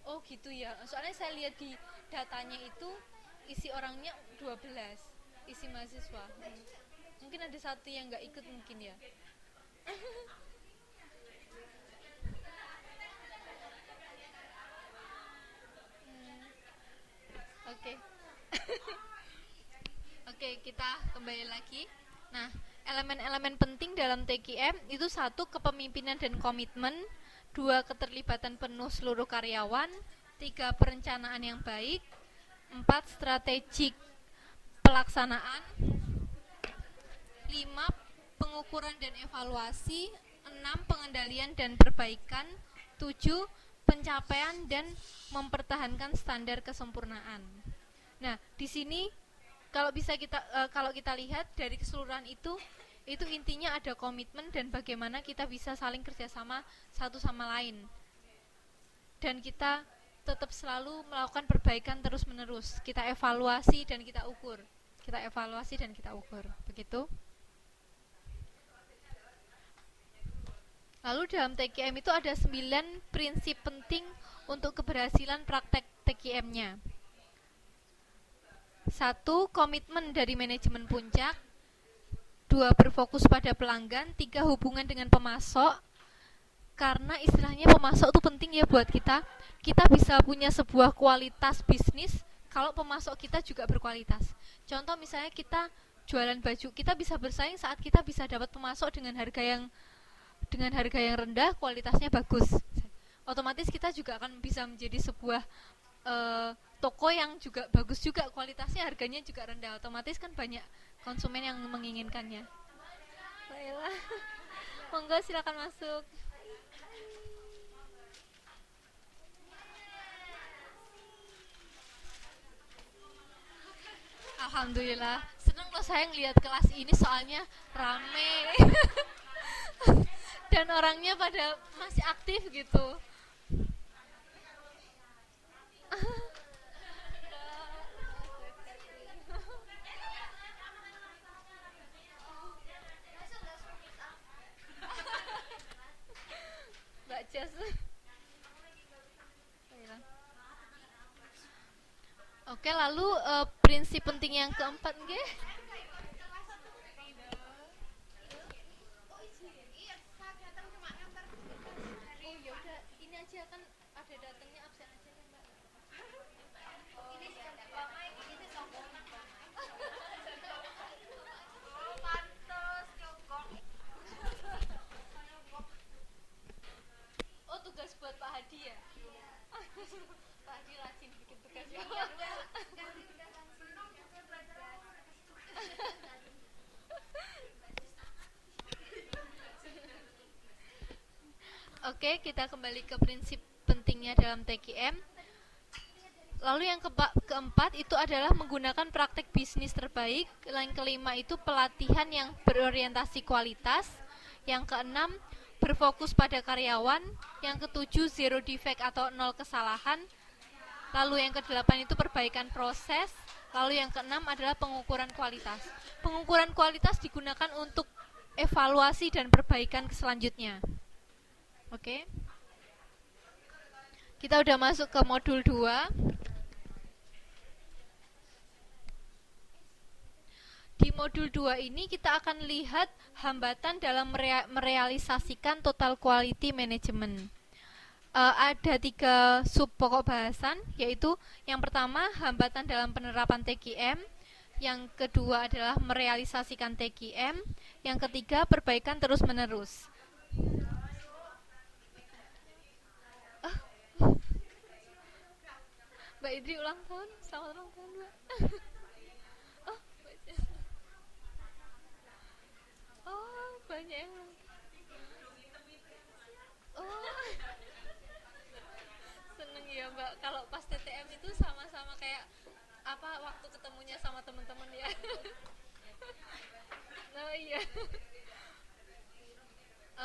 oh gitu ya. Soalnya saya lihat di datanya itu isi orangnya 12, isi mahasiswa. Mungkin ada satu yang nggak ikut mungkin ya. Oke. Oke, kita kembali lagi. Nah, elemen-elemen penting dalam TQM itu satu kepemimpinan dan komitmen, dua keterlibatan penuh seluruh karyawan, tiga perencanaan yang baik, empat strategik pelaksanaan, lima pengukuran dan evaluasi, enam pengendalian dan perbaikan, tujuh pencapaian dan mempertahankan standar kesempurnaan. Nah, di sini kalau kita lihat dari keseluruhan itu intinya ada komitmen dan bagaimana kita bisa saling kerjasama satu sama lain, dan kita tetap selalu melakukan perbaikan terus menerus. Kita evaluasi dan kita ukur, begitu. Lalu dalam TQM itu ada 9 prinsip penting untuk keberhasilan praktek TQM-nya. Satu, komitmen dari manajemen puncak. Dua, berfokus pada pelanggan. Tiga, hubungan dengan pemasok. Karena istilahnya pemasok itu penting ya buat kita. Kita bisa punya sebuah kualitas bisnis kalau pemasok kita juga berkualitas. Contoh misalnya kita jualan baju, kita bisa bersaing saat kita bisa dapat pemasok dengan harga yang rendah, kualitasnya bagus. Otomatis kita juga akan bisa menjadi sebuah toko yang juga bagus juga, kualitasnya, harganya juga rendah. Otomatis kan banyak konsumen yang menginginkannya. Baiklah. Monggo silakan masuk. Alhamdulillah. Seneng loh saya ngeliat kelas ini soalnya rame. Dan orangnya pada masih aktif gitu. Mbak Jas. Oke, lalu prinsip penting yang keempat nggih. Oh ya udah, ini aja kan ada datangnya, absen aja ya, Mbak. Oh, tugas buat Pak Hadi ya? Pak Hadi rajin bikin tugas ya. Oke, kita kembali ke prinsip pentingnya dalam TQM. Lalu yang keempat itu adalah menggunakan praktek bisnis terbaik. Yang kelima itu pelatihan yang berorientasi kualitas. Yang keenam berfokus pada karyawan. Yang ketujuh zero defect atau nol kesalahan. Lalu yang kedelapan itu perbaikan proses. Lalu yang keenam adalah pengukuran kualitas. Pengukuran kualitas digunakan untuk evaluasi dan perbaikan selanjutnya. Oke. Kita udah masuk ke modul 2. Di modul 2 ini kita akan lihat hambatan dalam merealisasikan total quality management. Ada 3 sub pokok bahasan, yaitu yang pertama hambatan dalam penerapan TQM, yang kedua adalah merealisasikan TQM, yang ketiga perbaikan terus-menerus. Mbak Idri ulang tahun, selamat ulang tahun Mbak. Banyak yang seneng ya Mbak kalau pas TTM itu sama-sama kayak apa waktu ketemunya sama teman-teman ya. Oh iya.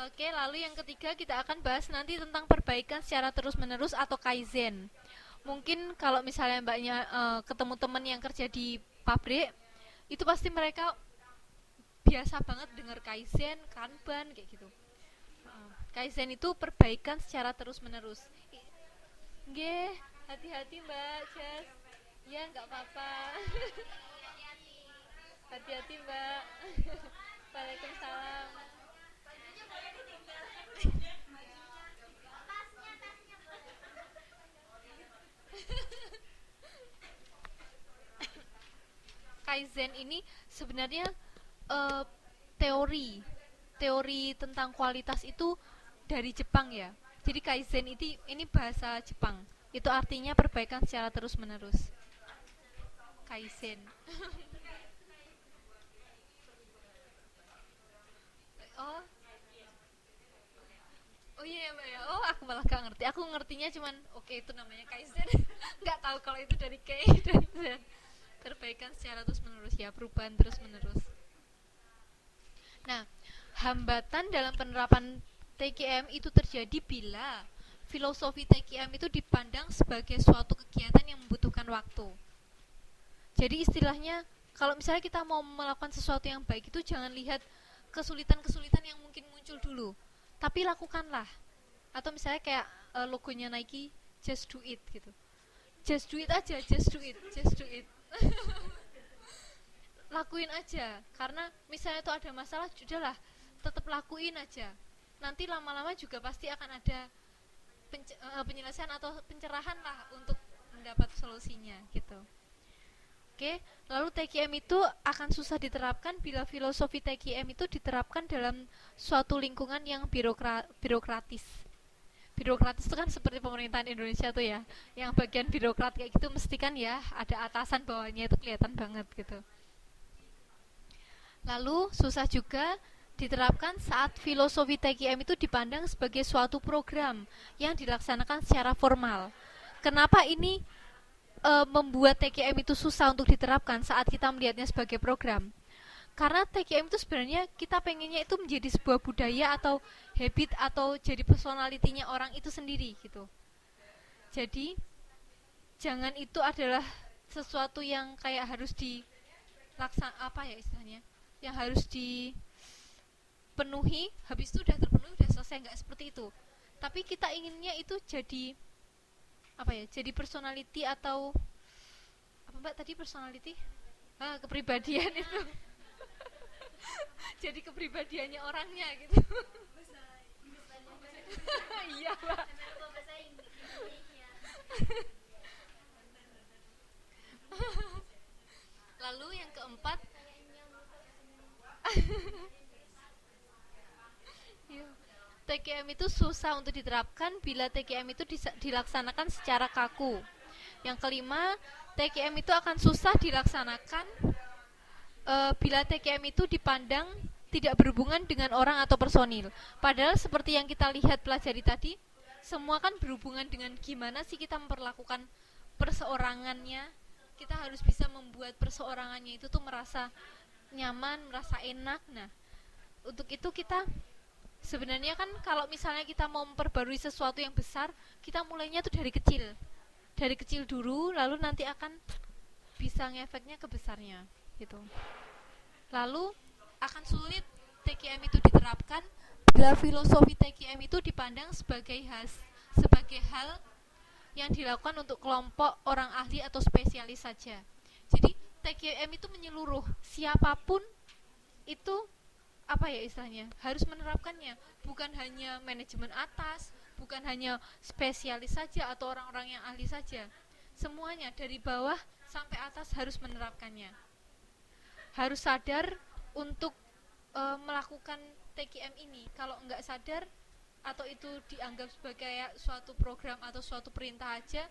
Oke, lalu yang ketiga kita akan bahas nanti tentang perbaikan secara terus-menerus atau kaizen. Mungkin kalau misalnya Mbaknya ketemu teman yang kerja di pabrik, itu pasti mereka biasa banget dengar kaizen, kanban kayak gitu. Kaizen itu perbaikan secara terus-menerus. Nggih, hati-hati Mbak Jas. Ya, nggak apa-apa. Hati-hati Mbak. Waalaikumsalam. Kaizen ini sebenarnya teori tentang kualitas itu dari Jepang ya. Jadi kaizen ini bahasa Jepang. Itu artinya perbaikan secara terus-menerus. Kaizen. Oh. Oh iya Mbak ya. Oh, aku malah gak ngerti. Aku ngertinya cuman oke, itu namanya kaizen. Nggak tahu kalau itu dari Kei dan Zen. Perbaikan secara terus-menerus ya, perubahan terus-menerus. Nah, hambatan dalam penerapan TQM itu terjadi bila filosofi TQM itu dipandang sebagai suatu kegiatan yang membutuhkan waktu. Jadi istilahnya, kalau misalnya kita mau melakukan sesuatu yang baik itu jangan lihat kesulitan-kesulitan yang mungkin muncul dulu, tapi lakukanlah. Atau misalnya kayak logonya Nike, just do it gitu. Just do it aja, just do it, just do it. Lakuin aja, karena misalnya itu ada masalah, sudahlah tetap lakuin aja. Nanti lama-lama juga pasti akan ada penyelesaian atau pencerahan lah untuk mendapat solusinya gitu. Oke, lalu TQM itu akan susah diterapkan bila filosofi TQM itu diterapkan dalam suatu lingkungan yang birokratis. Birokratis itu kan seperti pemerintahan Indonesia tuh ya, yang bagian birokrat kayak gitu mesti kan ya ada atasan bawahnya, itu kelihatan banget gitu. Lalu susah juga diterapkan saat filosofi TQM itu dipandang sebagai suatu program yang dilaksanakan secara formal. Kenapa ini membuat TQM itu susah untuk diterapkan saat kita melihatnya sebagai program? Karena TQM itu sebenarnya kita pengennya itu menjadi sebuah budaya atau habit atau jadi personalitinya orang itu sendiri gitu. Jadi jangan itu adalah sesuatu yang kayak harus dilaksan apa ya istilahnya, yang harus dipenuhi, habis itu udah terpenuhi udah selesai, nggak seperti itu. Tapi kita inginnya itu jadi apa ya, jadi personality atau apa Mbak tadi, personality kepribadian itu. Jadi kepribadiannya orangnya gitu. Iya Mbak. Lalu yang keempat, TQM itu susah untuk diterapkan bila TQM itu dilaksanakan secara kaku. Yang kelima, TQM itu akan susah dilaksanakan bila TQM itu dipandang tidak berhubungan dengan orang atau personil. Padahal seperti yang kita lihat pelajari tadi, semua kan berhubungan dengan gimana sih kita memperlakukan perseorangannya, kita harus bisa membuat perseorangannya itu tuh merasa nyaman, merasa enak. Nah, untuk itu kita sebenarnya kan kalau misalnya kita mau memperbarui sesuatu yang besar, kita mulainya tuh dari kecil. Dari kecil dulu, lalu nanti akan bisa ngefeknya ke besarnya gitu. Lalu akan sulit TKM itu diterapkan bila filosofi TKM itu dipandang sebagai hal yang dilakukan untuk kelompok orang ahli atau spesialis saja. Jadi TKM itu menyeluruh, siapapun itu apa ya istilahnya, harus menerapkannya, bukan hanya manajemen atas, bukan hanya spesialis saja atau orang-orang yang ahli saja. Semuanya dari bawah sampai atas harus menerapkannya. Harus sadar untuk melakukan TKM ini. Kalau nggak sadar atau itu dianggap sebagai kayak suatu program atau suatu perintah aja,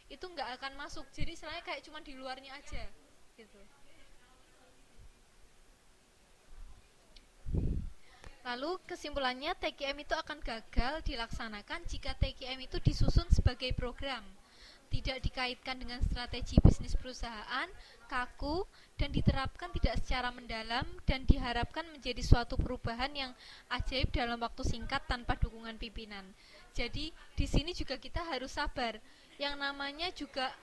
itu nggak akan masuk. Jadi istilahnya kayak cuma di luarnya aja gitu. Lalu kesimpulannya, TKM itu akan gagal dilaksanakan jika TKM itu disusun sebagai program, tidak dikaitkan dengan strategi bisnis perusahaan, kaku, dan diterapkan tidak secara mendalam, dan diharapkan menjadi suatu perubahan yang ajaib dalam waktu singkat tanpa dukungan pimpinan. Jadi di sini juga kita harus sabar. Yang namanya juga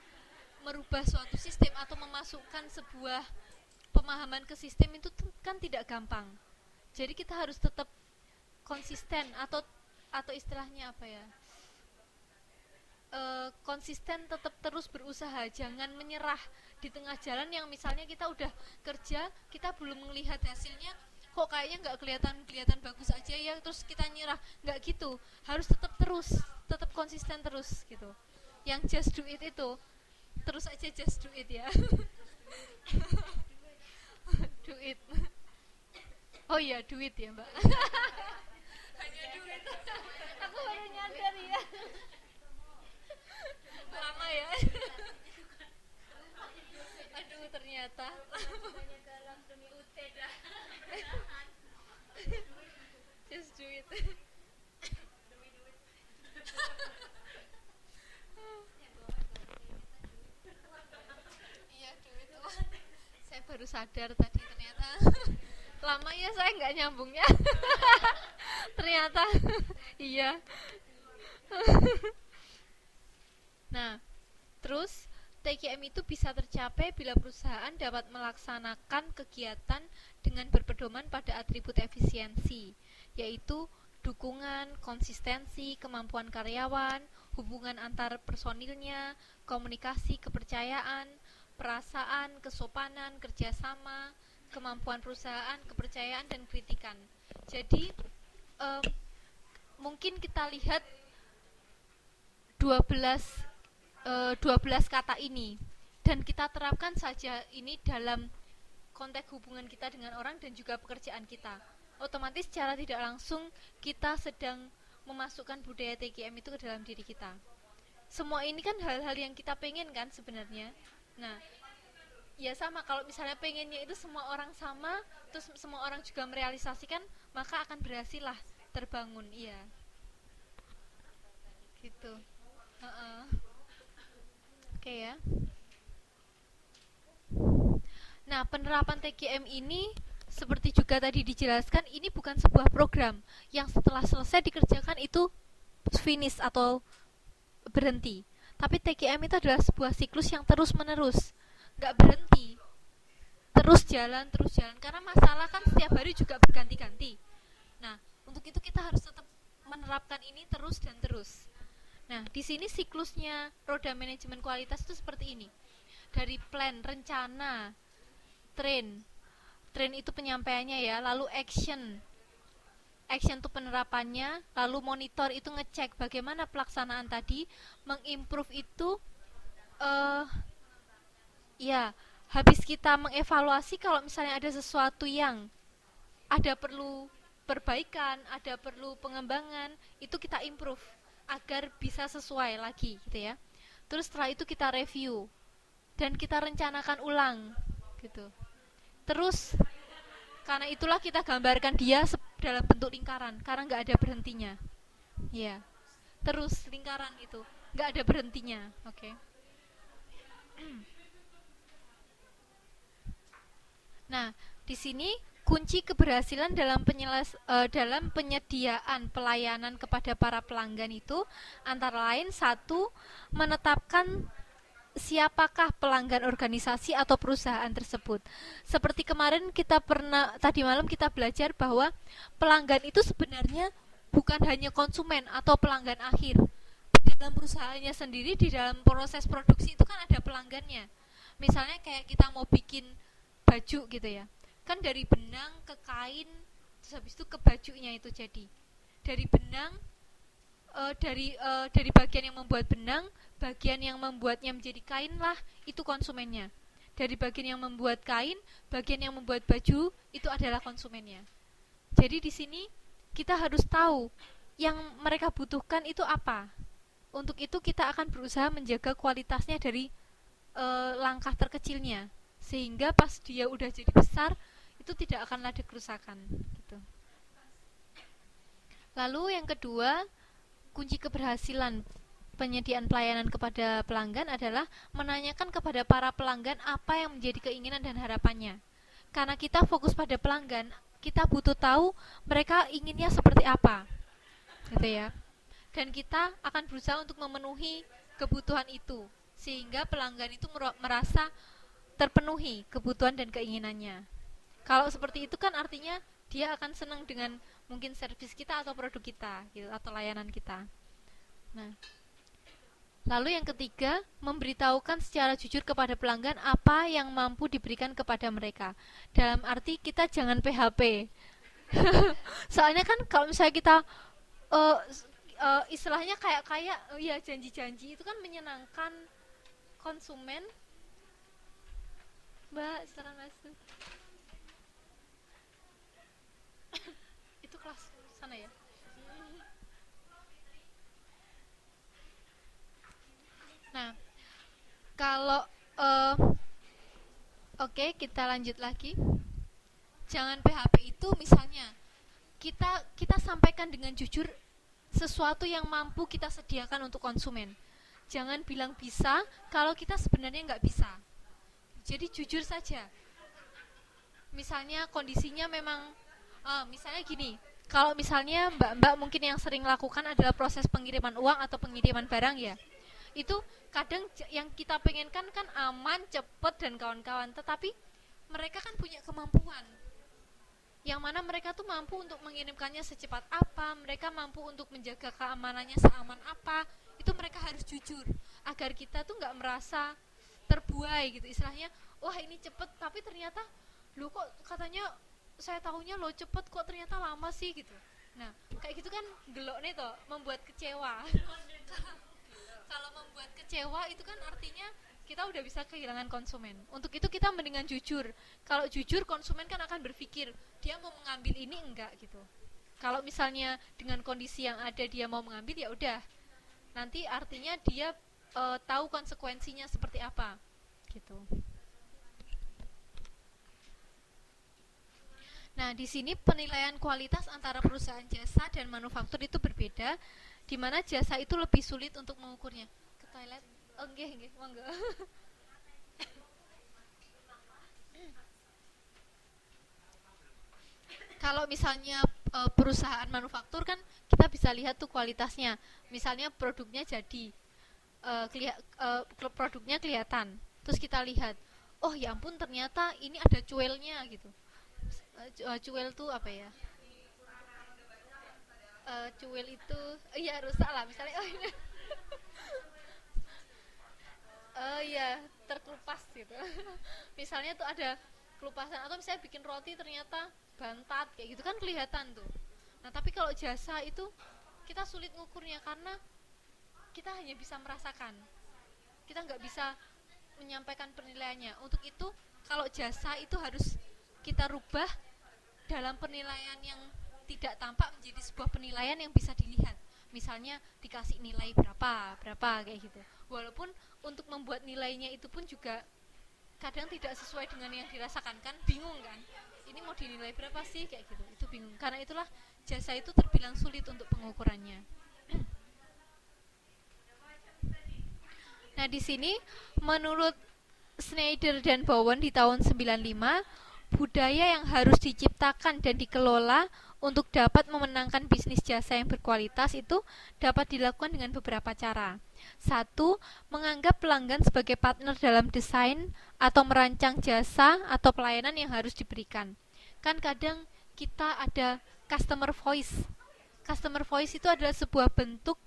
merubah suatu sistem atau memasukkan sebuah pemahaman ke sistem itu kan tidak gampang. Jadi kita harus tetap konsisten atau istilahnya apa ya? Konsisten, tetap terus berusaha, jangan menyerah di tengah jalan. Yang misalnya kita udah kerja, kita belum melihat hasilnya, kok kayaknya nggak kelihatan bagus aja ya, terus kita nyerah. Nggak gitu, harus tetap konsisten terus gitu. Yang just do it itu terus aja just do it ya. Do it. Oh iya, duit ya mbak. Hanya duit. Aku baru nyadar ya. Lama ya. Aduh ternyata. Just do it. Iya duit. Saya baru sadar tadi ternyata. Lama ya saya nggak nyambungnya. Ternyata iya. Nah, terus TKM itu bisa tercapai bila perusahaan dapat melaksanakan kegiatan dengan berpedoman pada atribut efisiensi, yaitu dukungan, konsistensi, kemampuan karyawan, hubungan antar personilnya, komunikasi, kepercayaan, perasaan, kesopanan, kerjasama, kemampuan perusahaan, kepercayaan, dan kritikan. Jadi mungkin kita lihat 12 kata ini dan kita terapkan saja ini dalam konteks hubungan kita dengan orang dan juga pekerjaan kita. Otomatis secara tidak langsung kita sedang memasukkan budaya TKM itu ke dalam diri kita. Semua ini kan hal-hal yang kita pengen kan sebenarnya. Nah, ya sama, kalau misalnya pengennya itu semua orang sama, terus semua orang juga merealisasikan, maka akan berhasil lah terbangun. Iya gitu. Oke ya. Nah, penerapan TKM ini seperti juga tadi dijelaskan, ini bukan sebuah program yang setelah selesai dikerjakan itu finish atau berhenti. Tapi TKM itu adalah sebuah siklus yang terus menerus, nggak berhenti, terus jalan. Karena masalah kan setiap hari juga berganti-ganti. Nah, untuk itu kita harus tetap menerapkan ini terus dan terus. Nah, di sini siklusnya roda manajemen kualitas itu seperti ini. Dari plan, rencana, train itu penyampaiannya ya, lalu action itu penerapannya, lalu monitor itu ngecek bagaimana pelaksanaan tadi, mengimprove itu ya, habis kita mengevaluasi kalau misalnya ada sesuatu yang ada perlu perbaikan, ada perlu pengembangan, itu kita improve agar bisa sesuai lagi gitu ya. Terus setelah itu kita review dan kita rencanakan ulang gitu. Terus karena itulah kita gambarkan dia dalam bentuk lingkaran karena nggak ada berhentinya. Ya, terus lingkaran itu nggak ada berhentinya. Oke. Nah, di sini kunci keberhasilan dalam penyediaan pelayanan kepada para pelanggan itu antara lain satu, menetapkan siapakah pelanggan organisasi atau perusahaan tersebut. Seperti kemarin tadi malam kita belajar bahwa pelanggan itu sebenarnya bukan hanya konsumen atau pelanggan akhir. Di dalam perusahaannya sendiri, di dalam proses produksi itu kan ada pelanggannya. Misalnya kayak kita mau bikin baju gitu ya, kan dari benang ke kain, terus habis itu ke bajunya itu jadi. Dari benang, dari bagian yang membuat benang, bagian yang membuatnya menjadi kain lah itu konsumennya. Dari bagian yang membuat kain, bagian yang membuat baju itu adalah konsumennya. Jadi di sini kita harus tahu yang mereka butuhkan itu apa. Untuk itu kita akan berusaha menjaga kualitasnya dari langkah terkecilnya, sehingga pas dia udah jadi besar itu tidak akan ada kerusakan gitu. Lalu yang kedua, kunci keberhasilan penyediaan pelayanan kepada pelanggan adalah menanyakan kepada para pelanggan apa yang menjadi keinginan dan harapannya. Karena kita fokus pada pelanggan, kita butuh tahu mereka inginnya seperti apa, gitu ya. Dan kita akan berusaha untuk memenuhi kebutuhan itu, sehingga pelanggan itu merasa terpenuhi kebutuhan dan keinginannya. Kalau seperti itu kan artinya dia akan senang dengan mungkin servis kita atau produk kita gitu, atau layanan kita. Nah, lalu yang ketiga, memberitahukan secara jujur kepada pelanggan apa yang mampu diberikan kepada mereka. Dalam arti kita jangan PHP. Soalnya kan kalau misalnya kita uh, istilahnya kayak ya janji-janji itu kan menyenangkan konsumen. Mbak, silakan masuk. Itu kelas sana ya. Nah, kalau oke, kita lanjut lagi. Jangan PHP itu misalnya kita sampaikan dengan jujur sesuatu yang mampu kita sediakan untuk konsumen. Jangan bilang bisa kalau kita sebenarnya nggak bisa. Jadi jujur saja. Misalnya kondisinya memang misalnya gini, kalau misalnya mbak-mbak mungkin yang sering lakukan adalah proses pengiriman uang atau pengiriman barang ya, itu kadang yang kita pengenkan kan aman, cepet dan kawan-kawan, tetapi mereka kan punya kemampuan yang mana mereka tuh mampu untuk mengirimkannya secepat apa, mereka mampu untuk menjaga keamanannya seaman apa. Itu mereka harus jujur agar kita tuh nggak merasa terbuai gitu istilahnya. Wah ini cepet tapi ternyata lo kok katanya saya tahunya lo cepet kok ternyata lama sih gitu. Nah kayak gitu kan gelok nih toh, membuat kecewa. Kalau membuat kecewa itu kan artinya kita udah bisa kehilangan konsumen. Untuk itu kita mendingan jujur. Kalau jujur konsumen kan akan berpikir dia mau mengambil ini enggak gitu. Kalau misalnya dengan kondisi yang ada dia mau mengambil ya udah. Nanti artinya dia tahu konsekuensinya seperti apa gitu. Nah, di sini penilaian kualitas antara perusahaan jasa dan manufaktur itu berbeda, di mana jasa itu lebih sulit untuk mengukurnya. Ke toilet? Oh, nggih, monggo. Kalau misalnya perusahaan manufaktur kan kita bisa lihat tuh kualitasnya. Misalnya produknya jadi produknya kelihatan. Terus kita lihat, oh ya ampun ternyata ini ada cuelnya gitu. Cuel tuh apa ya? Cuel itu ya rusak lah misalnya. Oh ini iya terkelupas gitu. Misalnya tuh ada kelupasan atau misalnya bikin roti ternyata bantat kayak gitu kan kelihatan tuh. Nah tapi kalau jasa itu kita sulit ngukurnya karena kita hanya bisa merasakan, kita nggak bisa menyampaikan penilaiannya. Untuk itu kalau jasa itu harus kita rubah dalam penilaian yang tidak tampak menjadi sebuah penilaian yang bisa dilihat. Misalnya dikasih nilai berapa kayak gitu. Walaupun untuk membuat nilainya itu pun juga kadang tidak sesuai dengan yang dirasakan kan, bingung kan. Ini mau dinilai berapa sih kayak gitu. Itu bingung. Karena itulah jasa itu terbilang sulit untuk pengukurannya. Nah, di sini menurut Schneider dan Bowen di tahun 95, budaya yang harus diciptakan dan dikelola untuk dapat memenangkan bisnis jasa yang berkualitas itu dapat dilakukan dengan beberapa cara. Satu, menganggap pelanggan sebagai partner dalam desain atau merancang jasa atau pelayanan yang harus diberikan. Kan kadang kita ada customer voice. Customer voice itu adalah sebuah bentuk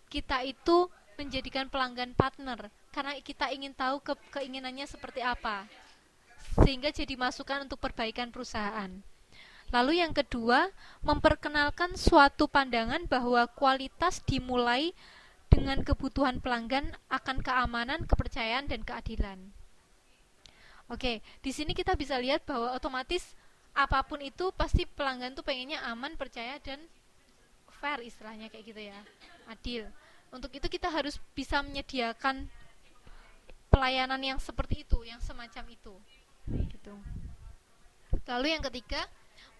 kita itu menjadikan pelanggan partner karena kita ingin tahu keinginannya seperti apa, sehingga jadi masukan untuk perbaikan perusahaan. Lalu yang kedua, memperkenalkan suatu pandangan bahwa kualitas dimulai dengan kebutuhan pelanggan akan keamanan, kepercayaan, dan keadilan. Oke, di sini kita bisa lihat bahwa otomatis apapun itu pasti pelanggan tuh pengennya aman, percaya, dan fair, istilahnya kayak gitu ya, adil. Untuk itu kita harus bisa menyediakan pelayanan yang seperti itu, yang semacam itu gitu. Lalu yang ketiga,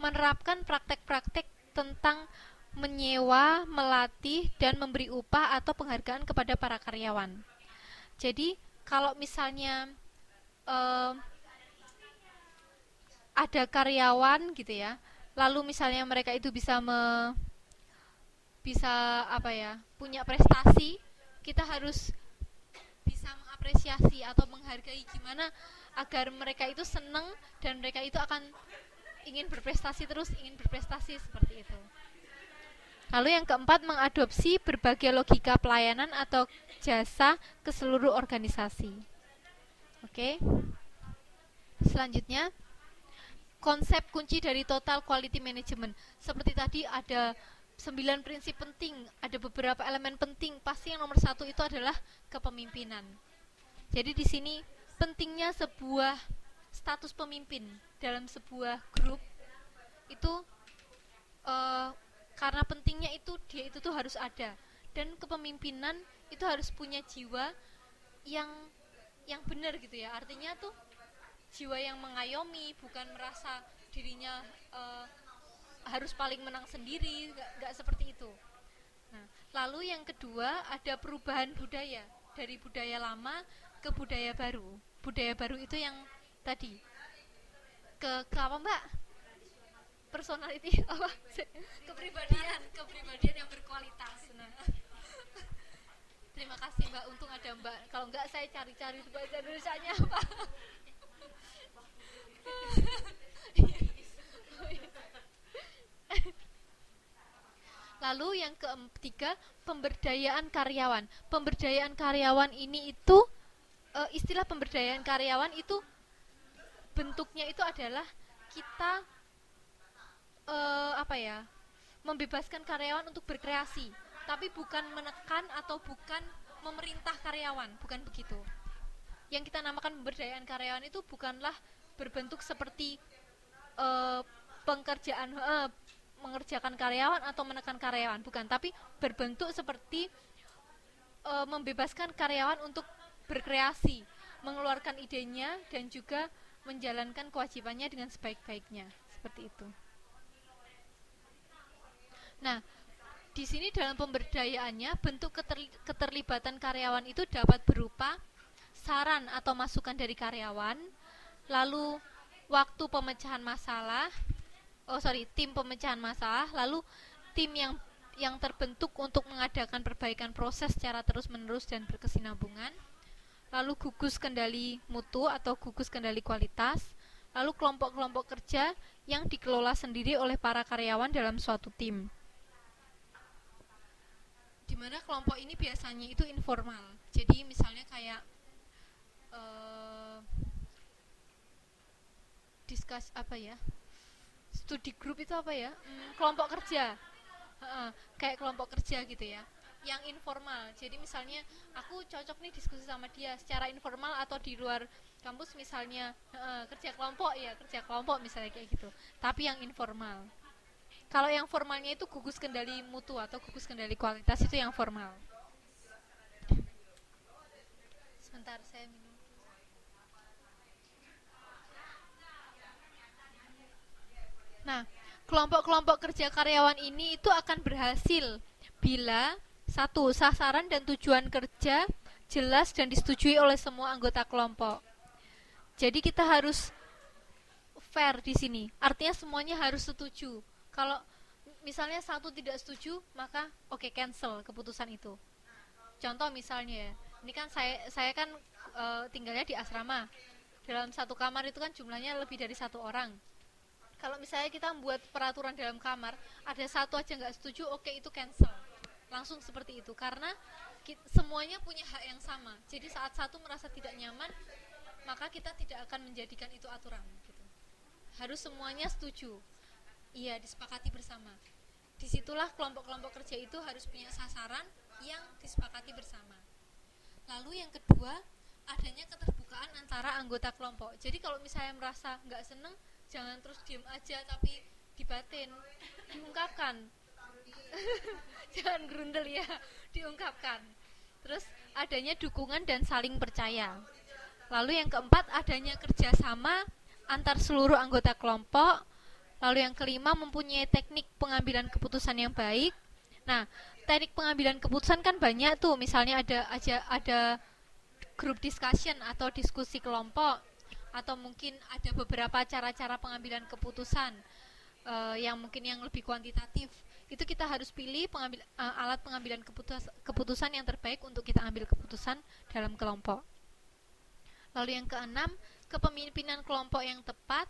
menerapkan praktek-praktek tentang menyewa, melatih, dan memberi upah atau penghargaan kepada para karyawan. Jadi kalau misalnya ada karyawan gitu ya, lalu misalnya mereka itu bisa apa ya, punya prestasi, kita harus bisa mengapresiasi atau menghargai gimana agar mereka itu seneng dan mereka itu akan ingin berprestasi terus, ingin berprestasi seperti itu. Lalu yang keempat, mengadopsi berbagai logika pelayanan atau jasa ke seluruh organisasi. Oke. Selanjutnya, konsep kunci dari total quality management. Seperti tadi ada 9 prinsip penting, ada beberapa elemen penting. Pasti yang nomor 1 itu adalah kepemimpinan. Jadi di sini pentingnya sebuah status pemimpin dalam sebuah grup itu karena pentingnya itu dia itu tuh harus ada, dan kepemimpinan itu harus punya jiwa yang benar gitu ya. Artinya tuh jiwa yang mengayomi, bukan merasa dirinya harus paling menang sendiri, nggak seperti itu. Nah, lalu yang kedua ada perubahan budaya dari budaya lama ke budaya baru. Budaya baru itu yang tadi ke apa Mbak? Personality apa? kepribadian yang berkualitas. Nah, terima kasih Mbak, untung ada Mbak. Kalau enggak saya cari-cari baca tulisannya apa. Lalu yang ketiga, pemberdayaan karyawan. Pemberdayaan karyawan ini itu istilah pemberdayaan karyawan itu bentuknya itu adalah kita apa ya, membebaskan karyawan untuk berkreasi, tapi bukan menekan atau bukan memerintah karyawan, bukan begitu. Yang kita namakan pemberdayaan karyawan itu bukanlah berbentuk seperti pengerjaan mengerjakan karyawan atau menekan karyawan, bukan, tapi berbentuk seperti membebaskan karyawan untuk berkreasi, mengeluarkan idenya dan juga menjalankan kewajibannya dengan sebaik-baiknya, seperti itu. Nah, di sini dalam pemberdayaannya bentuk keterlibatan karyawan itu dapat berupa saran atau masukan dari karyawan, lalu waktu pemecahan masalah, tim pemecahan masalah, lalu tim yang terbentuk untuk mengadakan perbaikan proses secara terus-menerus dan berkesinambungan, lalu gugus kendali mutu atau gugus kendali kualitas, lalu kelompok-kelompok kerja yang dikelola sendiri oleh para karyawan dalam suatu tim. Di mana kelompok ini biasanya itu informal. Jadi misalnya kayak discuss apa ya? Studi grup itu apa ya? Kelompok kerja. Kayak kelompok kerja gitu ya. Yang informal. Jadi misalnya aku cocok nih diskusi sama dia secara informal atau di luar kampus misalnya kerja kelompok misalnya kayak gitu. Tapi yang informal. Kalau yang formalnya itu gugus kendali mutu atau gugus kendali kualitas, itu yang formal. Sebentar saya minum. Nah, kelompok-kelompok kerja karyawan ini itu akan berhasil bila satu, sasaran dan tujuan kerja jelas dan disetujui oleh semua anggota kelompok. Jadi kita harus fair di sini. Artinya semuanya harus setuju. Kalau misalnya satu tidak setuju, maka oke, cancel keputusan itu. Contoh misalnya ya, ini kan saya kan tinggalnya di asrama. Dalam satu kamar itu kan jumlahnya lebih dari satu orang. Kalau misalnya kita membuat peraturan dalam kamar, ada satu aja nggak setuju, oke, itu cancel. Langsung seperti itu, karena semuanya punya hak yang sama. Jadi saat satu merasa tidak nyaman, maka kita tidak akan menjadikan itu aturan gitu. Harus semuanya setuju. Iya, disepakati bersama. Disitulah kelompok-kelompok kerja itu harus punya sasaran yang disepakati bersama. Lalu yang kedua, adanya keterbukaan antara anggota kelompok. Jadi kalau misalnya merasa nggak seneng, jangan terus diem aja tapi dibatin, diungkapkan. Jangan grundel ya, diungkapkan. Terus adanya dukungan dan saling percaya. Lalu yang keempat, adanya kerjasama antar seluruh anggota kelompok. Lalu yang kelima, mempunyai teknik pengambilan keputusan yang baik. Nah, teknik pengambilan keputusan kan banyak tuh. Misalnya ada group discussion atau diskusi kelompok, atau mungkin ada beberapa cara-cara pengambilan keputusan yang mungkin yang lebih kuantitatif. Itu kita harus pilih alat pengambilan keputusan yang terbaik untuk kita ambil keputusan dalam kelompok. Lalu yang keenam, kepemimpinan kelompok yang tepat.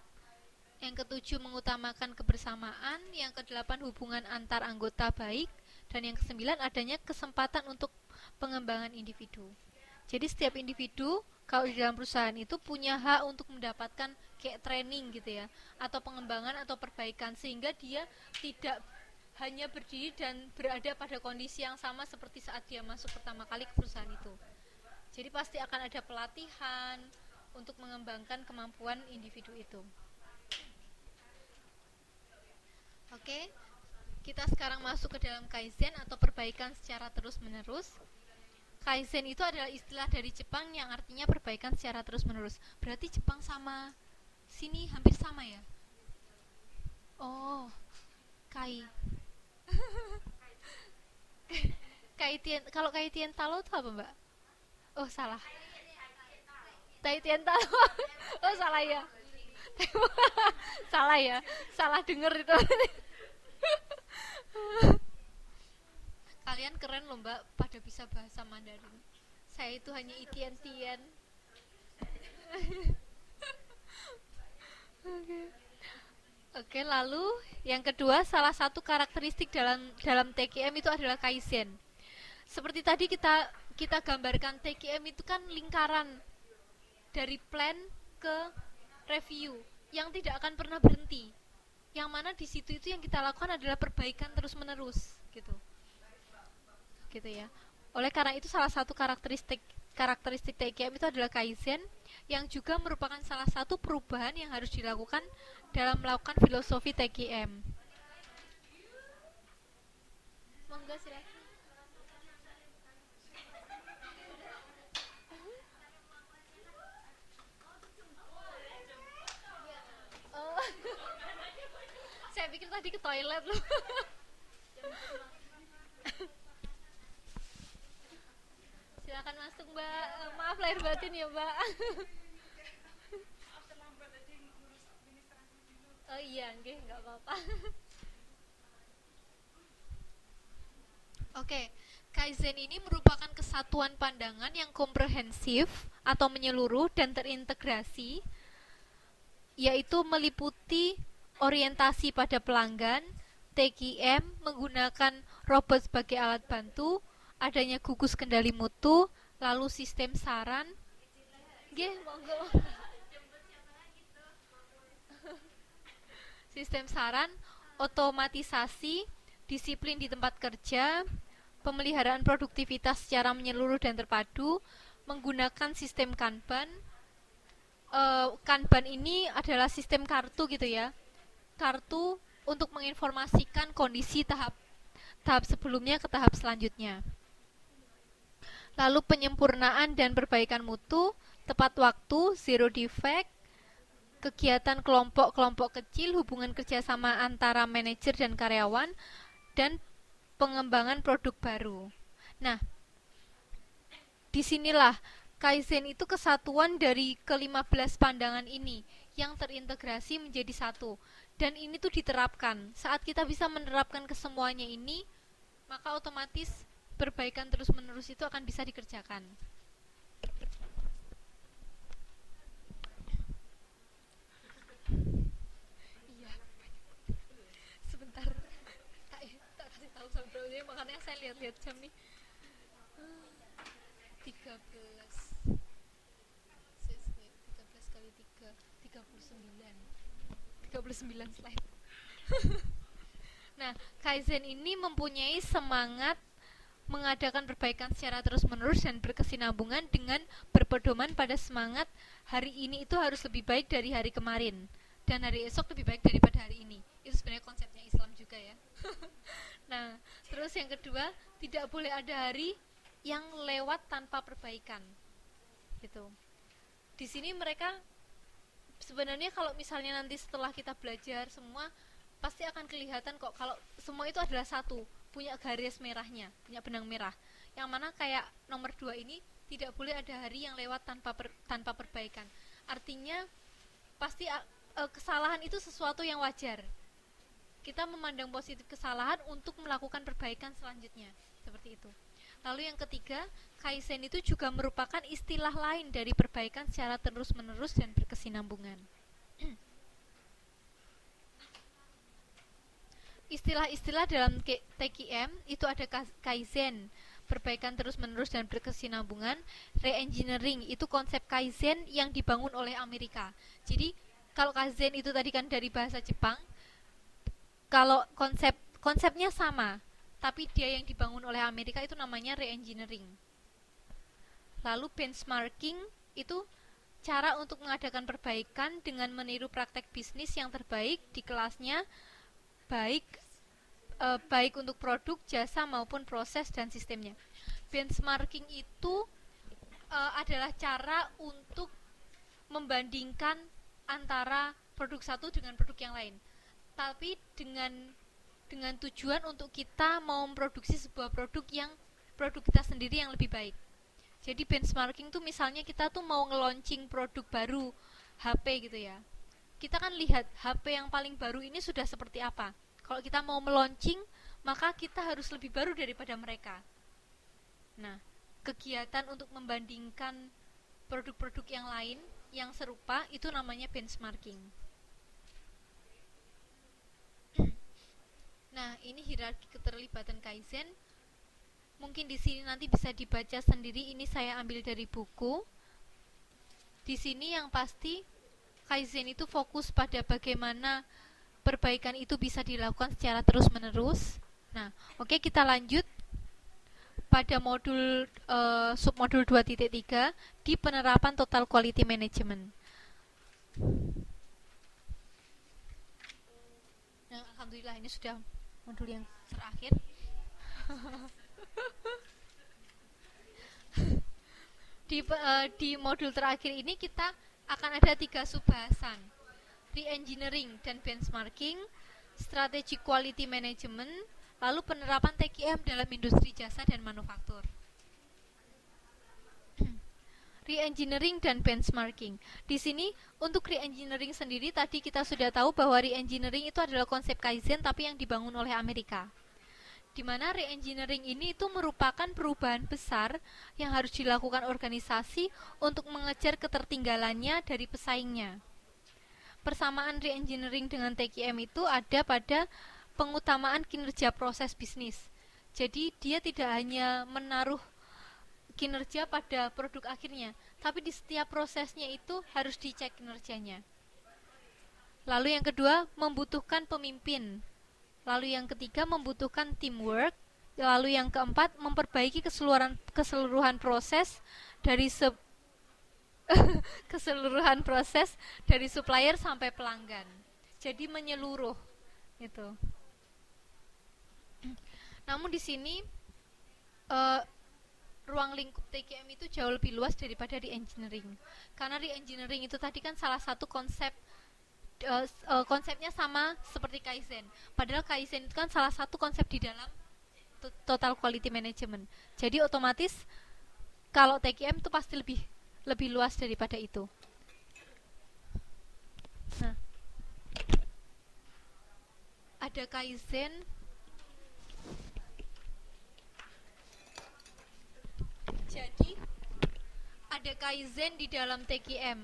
Yang ketujuh, mengutamakan kebersamaan. Yang kedelapan, hubungan antar anggota baik. Dan yang kesembilan, adanya kesempatan untuk pengembangan individu. Jadi setiap individu kalau di dalam perusahaan itu punya hak untuk mendapatkan kayak training gitu ya, atau pengembangan atau perbaikan, sehingga dia tidak hanya berdiri dan berada pada kondisi yang sama seperti saat dia masuk pertama kali ke perusahaan itu. Jadi pasti akan ada pelatihan untuk mengembangkan kemampuan individu itu. Oke, kita sekarang masuk ke dalam Kaizen atau perbaikan secara terus-menerus. Kaizen itu adalah istilah dari Jepang yang artinya perbaikan secara terus-menerus. Berarti Jepang sama sini hampir sama ya? Oh, Kai. Kalau Kaitien Talo itu apa, Mbak? Oh, salah. Taitien Talo. Oh, salah ya. Salah ya. Salah denger itu. Kalian keren loh, Mbak, pada bisa bahasa Mandarin. Saya itu hanya itian-tian. Oke, lalu yang kedua, salah satu karakteristik dalam TKM itu adalah Kaizen. Seperti tadi kita gambarkan, TKM itu kan lingkaran dari plan ke review yang tidak akan pernah berhenti. Yang mana di situ itu yang kita lakukan adalah perbaikan terus-menerus gitu. Gitu ya. Oleh karena itu salah satu karakteristik TKM itu adalah Kaizen, yang juga merupakan salah satu perubahan yang harus dilakukan dalam melakukan filosofi TKM. Monggo silakan. Oh. Saya pikir tadi ke toilet loh. Silakan masuk, Mbak. Maaf lahir batin ya, Mbak. Oh iya, nggak apa-apa. Oke, Kaizen ini merupakan kesatuan pandangan yang komprehensif atau menyeluruh dan terintegrasi, yaitu meliputi orientasi pada pelanggan, TKM menggunakan robot sebagai alat bantu, adanya gugus kendali mutu, lalu sistem saran. Nggih, monggo. Sistem saran, otomatisasi, disiplin di tempat kerja, pemeliharaan produktivitas secara menyeluruh dan terpadu, menggunakan sistem Kanban. Kanban ini adalah sistem kartu gitu ya. Kartu untuk menginformasikan kondisi tahap sebelumnya ke tahap selanjutnya. Lalu penyempurnaan dan perbaikan mutu, tepat waktu, zero defect, kegiatan kelompok-kelompok kecil, hubungan kerjasama antara manajer dan karyawan, dan pengembangan produk baru. Nah, Disinilah Kaizen itu kesatuan dari ke-15 pandangan ini yang terintegrasi menjadi satu. Dan ini tuh diterapkan. Saat kita bisa menerapkan kesemuanya ini, maka otomatis perbaikan terus-menerus itu akan bisa dikerjakan. Iya, sebentar. Tak kasih tahu sampai makanya saya lihat-lihat jam nih. 13 kali 3 39 39 slide. Nah, Kaizen ini mempunyai semangat mengadakan perbaikan secara terus-menerus dan berkesinambungan dengan berpedoman pada semangat hari ini itu harus lebih baik dari hari kemarin dan hari esok lebih baik daripada hari ini. Itu sebenarnya konsepnya Islam juga ya. Nah, terus yang kedua, tidak boleh ada hari yang lewat tanpa perbaikan. Gitu. Di sini mereka sebenarnya kalau misalnya nanti setelah kita belajar semua pasti akan kelihatan kok kalau semua itu adalah satu, punya garis merahnya, punya benang merah. Yang mana kayak nomor 2 ini tidak boleh ada hari yang lewat tanpa perbaikan. Artinya pasti kesalahan itu sesuatu yang wajar. Kita memandang positif kesalahan untuk melakukan perbaikan selanjutnya. Seperti itu. Lalu yang ketiga, Kaizen itu juga merupakan istilah lain dari perbaikan secara terus-menerus dan berkesinambungan. Istilah-istilah dalam TKM itu ada Kaizen, perbaikan terus-menerus dan berkesinambungan. Re-engineering itu konsep Kaizen yang dibangun oleh Amerika. Jadi kalau Kaizen itu tadi kan dari bahasa Jepang, kalau konsepnya sama, tapi dia yang dibangun oleh Amerika itu namanya re-engineering. Lalu benchmarking itu cara untuk mengadakan perbaikan dengan meniru praktek bisnis yang terbaik di kelasnya, baik untuk produk, jasa maupun proses dan sistemnya. Benchmarking itu adalah cara untuk membandingkan antara produk satu dengan produk yang lain, tapi dengan tujuan untuk kita mau memproduksi sebuah produk kita sendiri yang lebih baik. Jadi benchmarking tuh misalnya kita tuh mau nge-launching produk baru HP gitu ya. Kita kan lihat HP yang paling baru ini sudah seperti apa. Kalau kita mau meluncing, maka kita harus lebih baru daripada mereka. Nah, kegiatan untuk membandingkan produk-produk yang lain yang serupa itu namanya benchmarking. Nah, ini hierarki keterlibatan Kaizen. Mungkin di sini nanti bisa dibaca sendiri. Ini saya ambil dari buku. Di sini yang pasti Kaizen itu fokus pada bagaimana perbaikan itu bisa dilakukan secara terus-menerus. Nah, oke, kita lanjut pada modul submodul 2.3 di penerapan total quality management. Nah, alhamdulillah ini sudah modul yang terakhir. Di modul terakhir ini kita akan ada 3 subbahasan: re-engineering dan benchmarking, strategic quality management, lalu penerapan TQM dalam industri jasa dan manufaktur. Re-engineering dan benchmarking. Di sini untuk re-engineering sendiri tadi kita sudah tahu bahwa re-engineering itu adalah konsep Kaizen tapi yang dibangun oleh Amerika. Di mana re-engineering ini itu merupakan perubahan besar yang harus dilakukan organisasi untuk mengejar ketertinggalannya dari pesaingnya. Persamaan re-engineering dengan TQM itu ada pada pengutamaan kinerja proses bisnis. Jadi dia tidak hanya menaruh kinerja pada produk akhirnya, tapi di setiap prosesnya itu harus dicek kinerjanya. Lalu yang kedua, membutuhkan pemimpin. Lalu yang ketiga, membutuhkan teamwork. Lalu yang keempat, memperbaiki keseluruhan proses dari keseluruhan proses dari supplier sampai pelanggan. Jadi menyeluruh gitu. Namun di sini ruang lingkup TKM itu jauh lebih luas daripada re-engineering. Karena re-engineering itu tadi kan salah satu konsepnya sama seperti Kaizen. Padahal Kaizen itu kan salah satu konsep di dalam total quality management. Jadi otomatis Kalau TQM itu pasti lebih lebih luas daripada itu. Nah, ada Kaizen. Jadi ada Kaizen di dalam TQM.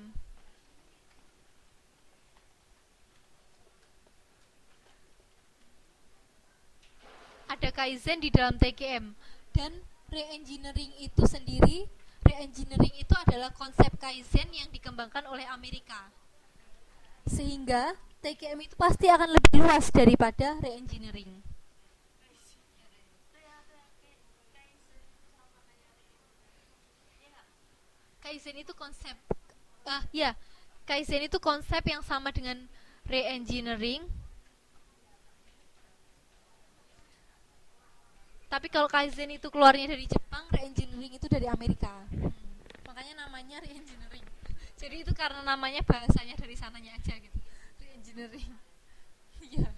Ada Kaizen di dalam TQM. Dan re-engineering itu sendiri, re-engineering itu adalah konsep Kaizen yang dikembangkan oleh Amerika. Sehingga TQM itu pasti akan lebih luas daripada re-engineering. Kaizen itu konsep, ya, Kaizen itu konsep yang sama dengan re-engineering. Tapi kalau Kaizen itu keluarnya dari Jepang, re-engineering itu dari Amerika. Makanya namanya re-engineering. Jadi itu karena namanya bahasanya dari sananya aja gitu. Re-engineering. Iya.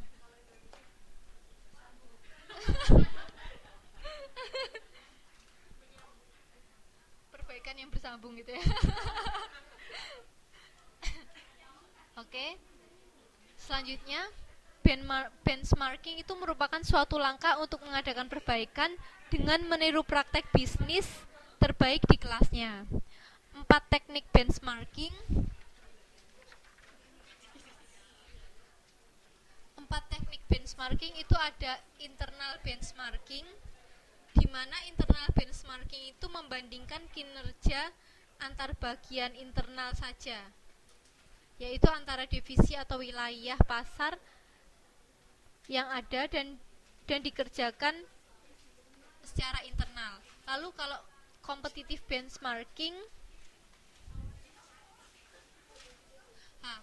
Perbaikan yang bersambung gitu ya. Oke. Selanjutnya, benchmarking itu merupakan suatu langkah untuk mengadakan perbaikan dengan meniru praktek bisnis terbaik di kelasnya. 4 teknik benchmarking. 4 teknik benchmarking itu ada internal benchmarking, di mana internal benchmarking itu membandingkan kinerja antar bagian internal saja, yaitu antara divisi atau wilayah pasar yang ada dan dikerjakan secara internal. Lalu kalau competitive benchmarking,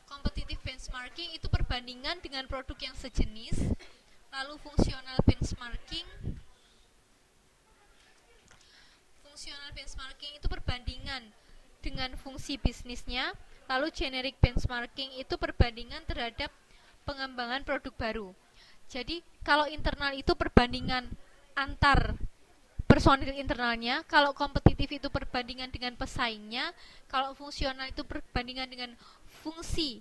competitive benchmarking itu perbandingan dengan produk yang sejenis. Lalu fungsional benchmarking itu perbandingan dengan fungsi bisnisnya. Lalu generic benchmarking itu perbandingan terhadap pengembangan produk baru. Jadi kalau internal itu perbandingan antar personil internalnya, kalau kompetitif itu perbandingan dengan pesaingnya, kalau fungsional itu perbandingan dengan fungsi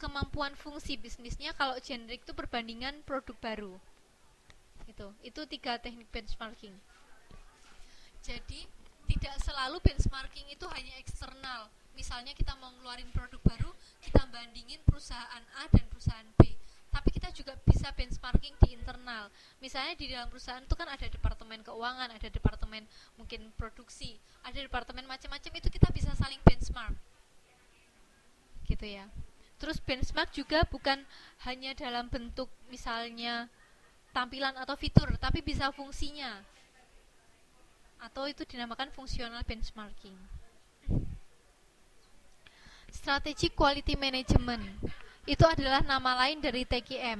kemampuan fungsi bisnisnya, kalau generic itu perbandingan produk baru. Itu 3 teknik benchmarking. Jadi tidak selalu benchmarking itu hanya eksternal. Misalnya kita mau ngeluarin produk baru, kita bandingin perusahaan A dan perusahaan B. Tapi kita juga bisa benchmarking di internal. Misalnya di dalam perusahaan itu kan ada departemen keuangan, ada departemen mungkin produksi, ada departemen macam-macam, itu kita bisa saling benchmark. Gitu ya. Terus benchmark juga bukan hanya dalam bentuk misalnya tampilan atau fitur, tapi bisa fungsinya. Atau itu dinamakan fungsional benchmarking. Strategic Quality Management itu adalah nama lain dari TQM,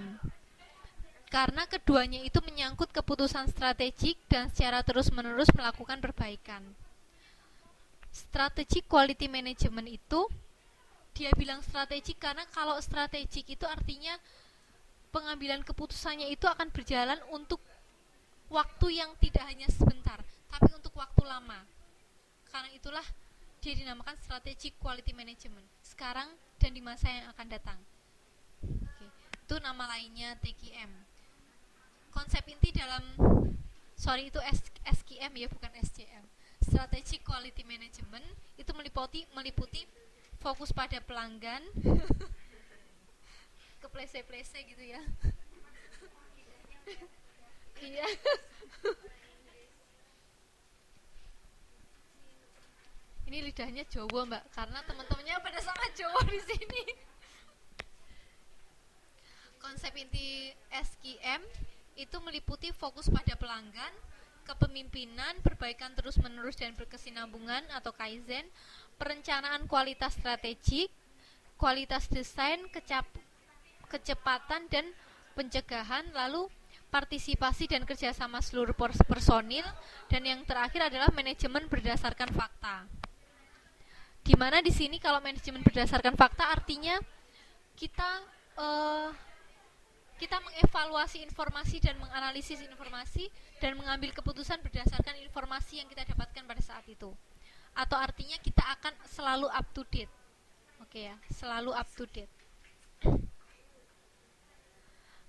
karena keduanya itu menyangkut keputusan strategik dan secara terus-menerus melakukan perbaikan. Strategic Quality Management itu, dia bilang strategik karena kalau strategik itu artinya pengambilan keputusannya itu akan berjalan untuk waktu yang tidak hanya sebentar, tapi untuk waktu lama. Karena itulah dia dinamakan Strategic Quality Management sekarang dan di masa yang akan datang. Itu nama lainnya TQM. Konsep inti dalam itu SQM ya, bukan SCM. Strategic Quality Management itu meliputi fokus pada pelanggan. Keplese-plese gitu ya. Iya. Ini lidahnya Jawa, Mbak, karena teman-temannya pada sama Jawa di sini. Konsep inti SQM itu meliputi fokus pada pelanggan, kepemimpinan, perbaikan terus-menerus dan berkesinambungan atau Kaizen, perencanaan kualitas strategik, kualitas desain, kecepatan dan pencegahan, lalu partisipasi dan kerjasama seluruh personil, dan yang terakhir adalah manajemen berdasarkan fakta. Dimana di sini kalau manajemen berdasarkan fakta artinya kita Kita mengevaluasi informasi dan menganalisis informasi dan mengambil keputusan berdasarkan informasi yang kita dapatkan pada saat itu. Atau artinya kita akan selalu up to date. Oke ya, selalu up to date.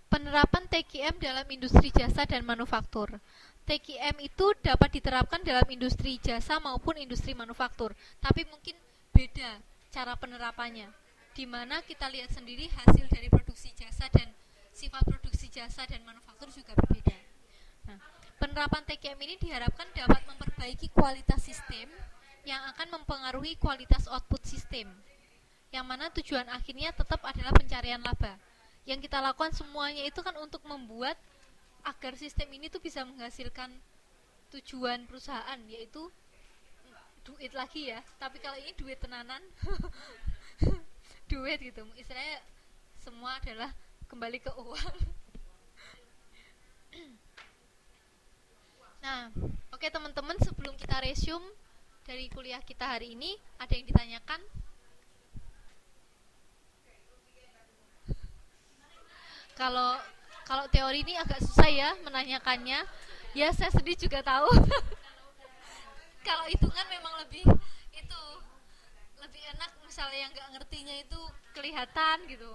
Penerapan TQM dalam industri jasa dan manufaktur. TQM itu dapat diterapkan dalam industri jasa maupun industri manufaktur, tapi mungkin beda cara penerapannya. Di mana kita lihat sendiri hasil dari produksi jasa dan sifat produksi jasa dan manufaktur juga berbeda. Nah, penerapan TQM ini diharapkan dapat memperbaiki kualitas sistem yang akan mempengaruhi kualitas output sistem, yang mana tujuan akhirnya tetap adalah pencarian laba. Yang kita lakukan semuanya itu kan untuk membuat agar sistem ini tuh bisa menghasilkan tujuan perusahaan, yaitu duit lagi ya, tapi kalau ini duit tenanan. Duit gitu, istilahnya semua adalah kembali ke uang. Nah, oke teman-teman, sebelum kita resume dari kuliah kita hari ini, ada yang ditanyakan? Kalau kalau teori ini agak susah ya menanyakannya. Ya saya sendiri juga tahu. Kalau hitungan memang lebih itu lebih enak, misalnya yang nggak ngertinya itu kelihatan gitu.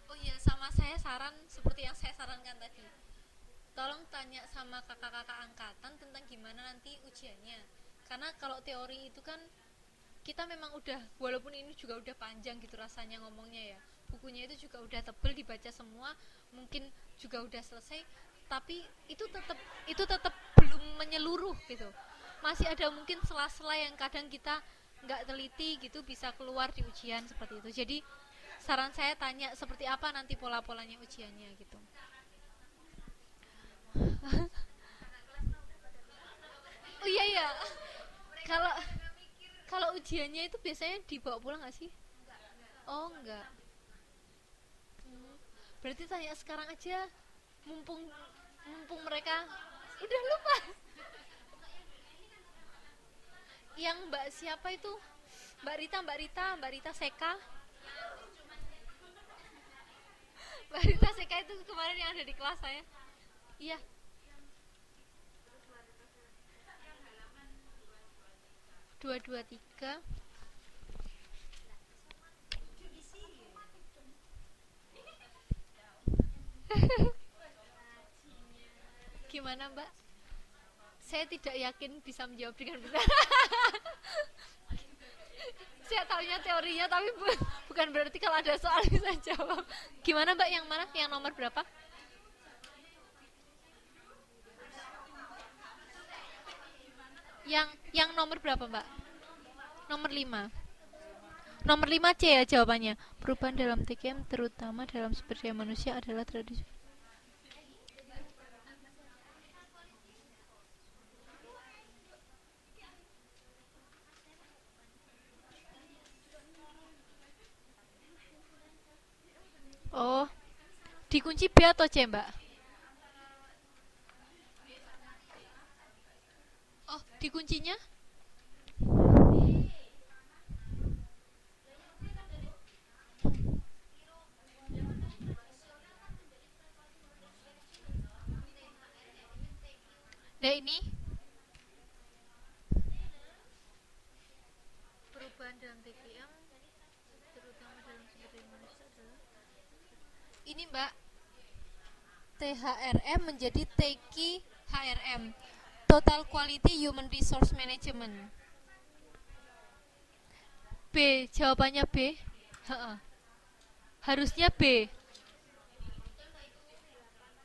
Oh iya, sama saya saran seperti yang saya sarankan tadi. Tolong tanya sama kakak-kakak angkatan tentang gimana nanti ujiannya. Karena kalau teori itu kan kita memang udah, walaupun ini juga udah panjang gitu rasanya ngomongnya ya, bukunya itu juga udah tebel, dibaca semua, mungkin juga udah selesai, tapi itu tetap belum menyeluruh gitu, masih ada mungkin sela-sela yang kadang kita nggak teliti gitu, bisa keluar di ujian seperti itu. Jadi saran saya tanya seperti apa nanti pola-polanya ujiannya gitu. Oh iya iya, kalau kalau ujiannya itu biasanya dibawa pulang nggak sih? Oh enggak. Hmm, berarti tanya sekarang aja, mumpung mumpung mereka udah lupa. Yang Mbak siapa itu? Mbak Rita Seka. Mbak Rita Seka itu kemarin yang ada di kelas saya. Iya, 223. Gimana Mbak? Saya tidak yakin bisa menjawab dengan benar. Saya tahunya teorinya, tapi bukan berarti kalau ada soal bisa jawab. Gimana Mbak, yang mana? Yang nomor berapa? Yang nomor berapa Mbak? Nomor 5. Nomor 5 C ya jawabannya. Perubahan dalam TKM terutama dalam sumber daya manusia adalah tradisi. Oh, dikunci B atau C Mbak? Oh, dikuncinya? Nah ini perubahan dalam TKM terutama dalam sumber daya manusia adalah ini Mbak, THRM menjadi TQ HRM, Total Quality Human Resource Management. B, jawabannya B. Ha-ha. Harusnya B.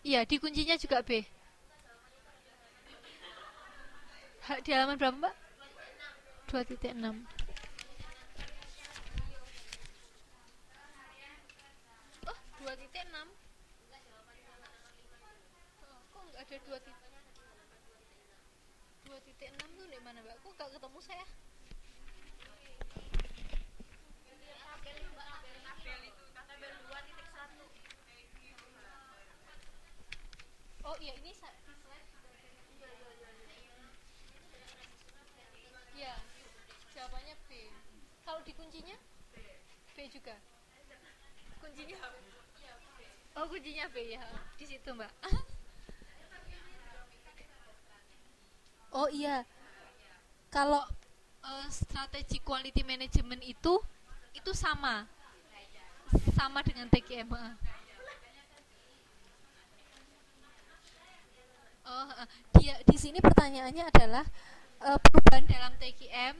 Iya, di kuncinya juga B. Di halaman berapa Mbak? 2.6. Oh, 2.6. Oh, kok nggak ada 2.6 tuh di mana Mbak? Kok nggak ketemu saya? Oh iya, ini di slide. Iya, jawabannya B. Kalau di kuncinya B juga. Kuncinya Oh, kuncinya B ya. Di situ, Mbak. Oh iya, kalau strategi quality management itu sama, sama dengan TQM. Oh, dia di sini pertanyaannya adalah perubahan dalam TQM.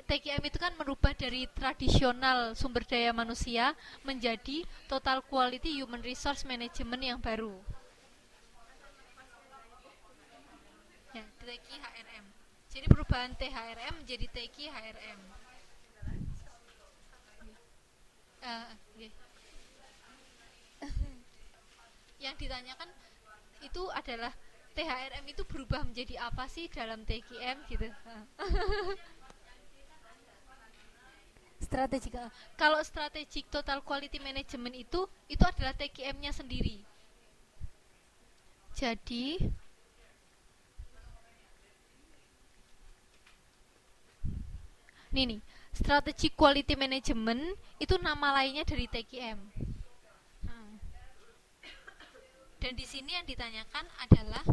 TQM itu kan merubah dari tradisional sumber daya manusia menjadi total quality human resource management yang baru. Ya, TQHRM. Jadi perubahan THRM menjadi TQHRM. Okay. Yang ditanyakan itu adalah THRM itu berubah menjadi apa sih dalam TQM gitu. Strategik. Kalau strategic total quality management itu adalah TQM-nya sendiri. Jadi nih, strategic quality management itu nama lainnya dari TQM. Dan di sini yang ditanyakan adalah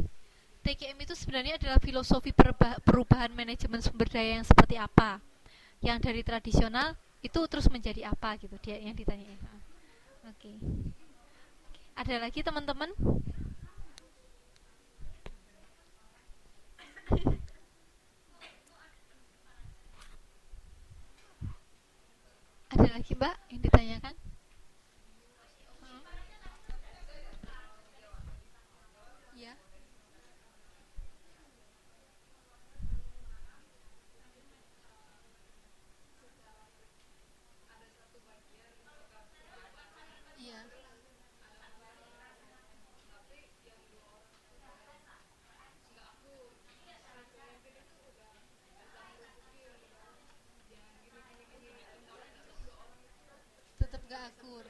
TQM itu sebenarnya adalah filosofi perubahan manajemen sumber daya yang seperti apa? Yang dari tradisional itu terus menjadi apa gitu dia yang ditanyain. Oke. Ada lagi teman-teman? Ada lagi Mbak yang ditanyakan? Ya. Iya. Tetap gak akur.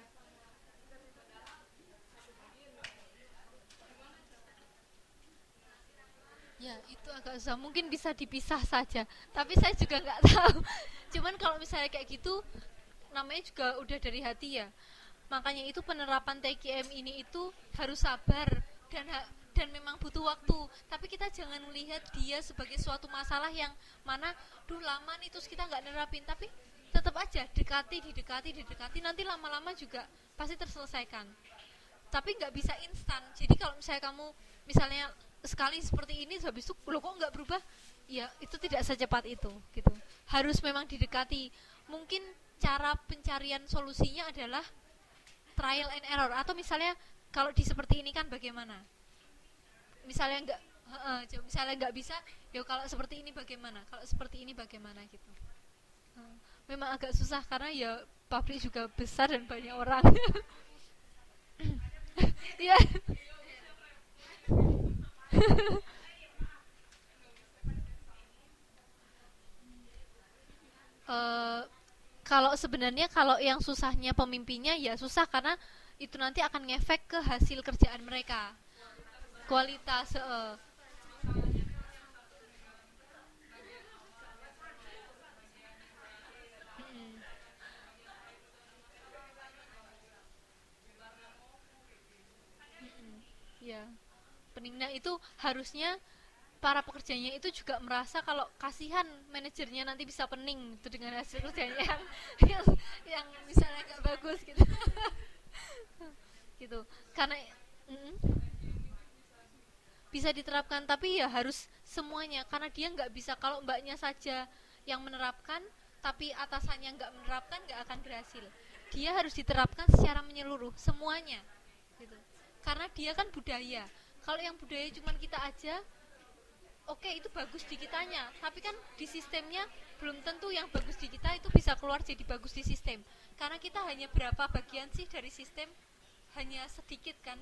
Ya, itu agak susah. Mungkin bisa dipisah saja. Tapi saya juga nggak tahu. Cuman kalau misalnya kayak gitu, namanya juga udah dari hati ya. Makanya itu penerapan TQM ini itu harus sabar dan dan memang butuh waktu. Tapi kita jangan melihat dia sebagai suatu masalah yang mana, duh lama nih terus kita nggak nerapin. Tapi tetap aja didekati, nanti lama-lama juga pasti terselesaikan. Tapi nggak bisa instan. Jadi kalau misalnya kamu misalnya sekali seperti ini habis itu lo kok nggak berubah, ya itu tidak secepat itu gitu. Harus memang didekati. Mungkin cara pencarian solusinya adalah trial and error, atau misalnya kalau di seperti ini kan bagaimana, misalnya nggak misalnya nggak bisa, ya kalau seperti ini bagaimana, kalau seperti ini bagaimana gitu. Memang agak susah karena ya pabrik juga besar dan banyak orang. Ya. Eh, kalau sebenarnya kalau yang susahnya pemimpinnya ya susah karena itu nanti akan ngefek ke hasil kerjaan mereka, kualitas. Mm, ya peningnya itu harusnya para pekerjanya itu juga merasa kalau kasihan manajernya nanti bisa pening itu dengan hasil kerjanya yang yang misalnya nggak bagus gitu. Gitu karena mm, bisa diterapkan tapi ya harus semuanya karena dia nggak bisa kalau mbaknya saja yang menerapkan tapi atasannya nggak menerapkan nggak akan berhasil. Dia harus diterapkan secara menyeluruh semuanya gitu karena dia kan budaya. Kalau yang budaya cuma kita aja, oke itu bagus di kitanya tapi kan di sistemnya belum tentu yang bagus di kita itu bisa keluar jadi bagus di sistem karena kita hanya berapa bagian sih dari sistem, hanya sedikit kan,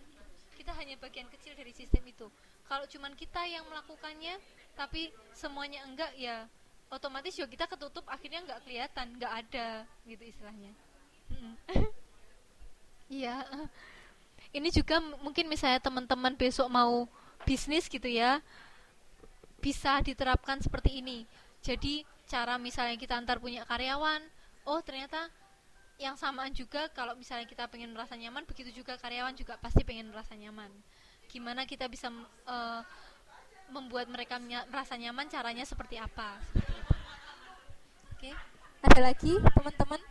kita hanya bagian kecil dari sistem itu. Kalau cuman kita yang melakukannya tapi semuanya enggak, ya otomatis juga kita ketutup, akhirnya enggak kelihatan, enggak ada gitu istilahnya. Iya. Ini juga mungkin misalnya teman-teman besok mau bisnis gitu ya, bisa diterapkan seperti ini. Jadi cara misalnya kita antar punya karyawan, oh ternyata yang samaan juga kalau misalnya kita pengen merasa nyaman, begitu juga karyawan juga pasti pengen merasa nyaman. Gimana kita bisa membuat mereka merasa nyaman, caranya seperti apa? Seperti itu. Oke, ada lagi teman-teman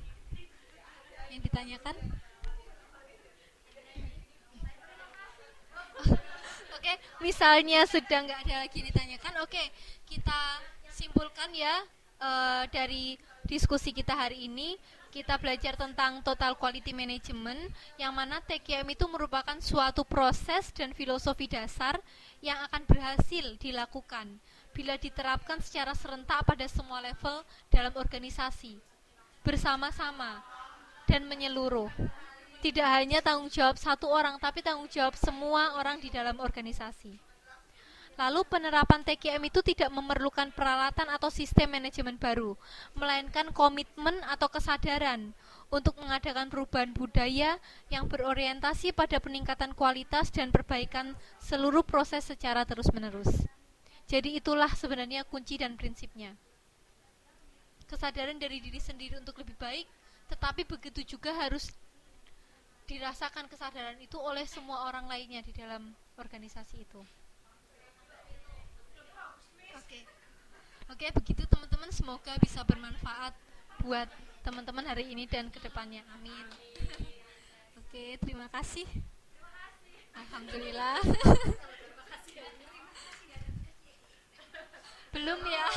yang ditanyakan? Oke, misalnya sudah nggak ada lagi ditanyakan, oke, kita simpulkan ya, dari diskusi kita hari ini. Kita belajar tentang total quality management, yang mana TQM itu merupakan suatu proses dan filosofi dasar yang akan berhasil dilakukan bila diterapkan secara serentak pada semua level dalam organisasi, bersama-sama dan menyeluruh. Tidak hanya tanggung jawab satu orang, tapi tanggung jawab semua orang di dalam organisasi. Lalu penerapan TQM itu tidak memerlukan peralatan atau sistem manajemen baru, melainkan komitmen atau kesadaran untuk mengadakan perubahan budaya yang berorientasi pada peningkatan kualitas dan perbaikan seluruh proses secara terus-menerus. Jadi itulah sebenarnya kunci dan prinsipnya. Kesadaran dari diri sendiri untuk lebih baik, tetapi begitu juga harus dirasakan kesadaran itu oleh semua orang lainnya di dalam organisasi itu. Oke, oke, begitu teman-teman, semoga bisa bermanfaat buat teman-teman hari ini dan kedepannya. Amin. Oke, terima kasih. Alhamdulillah. Belum ya.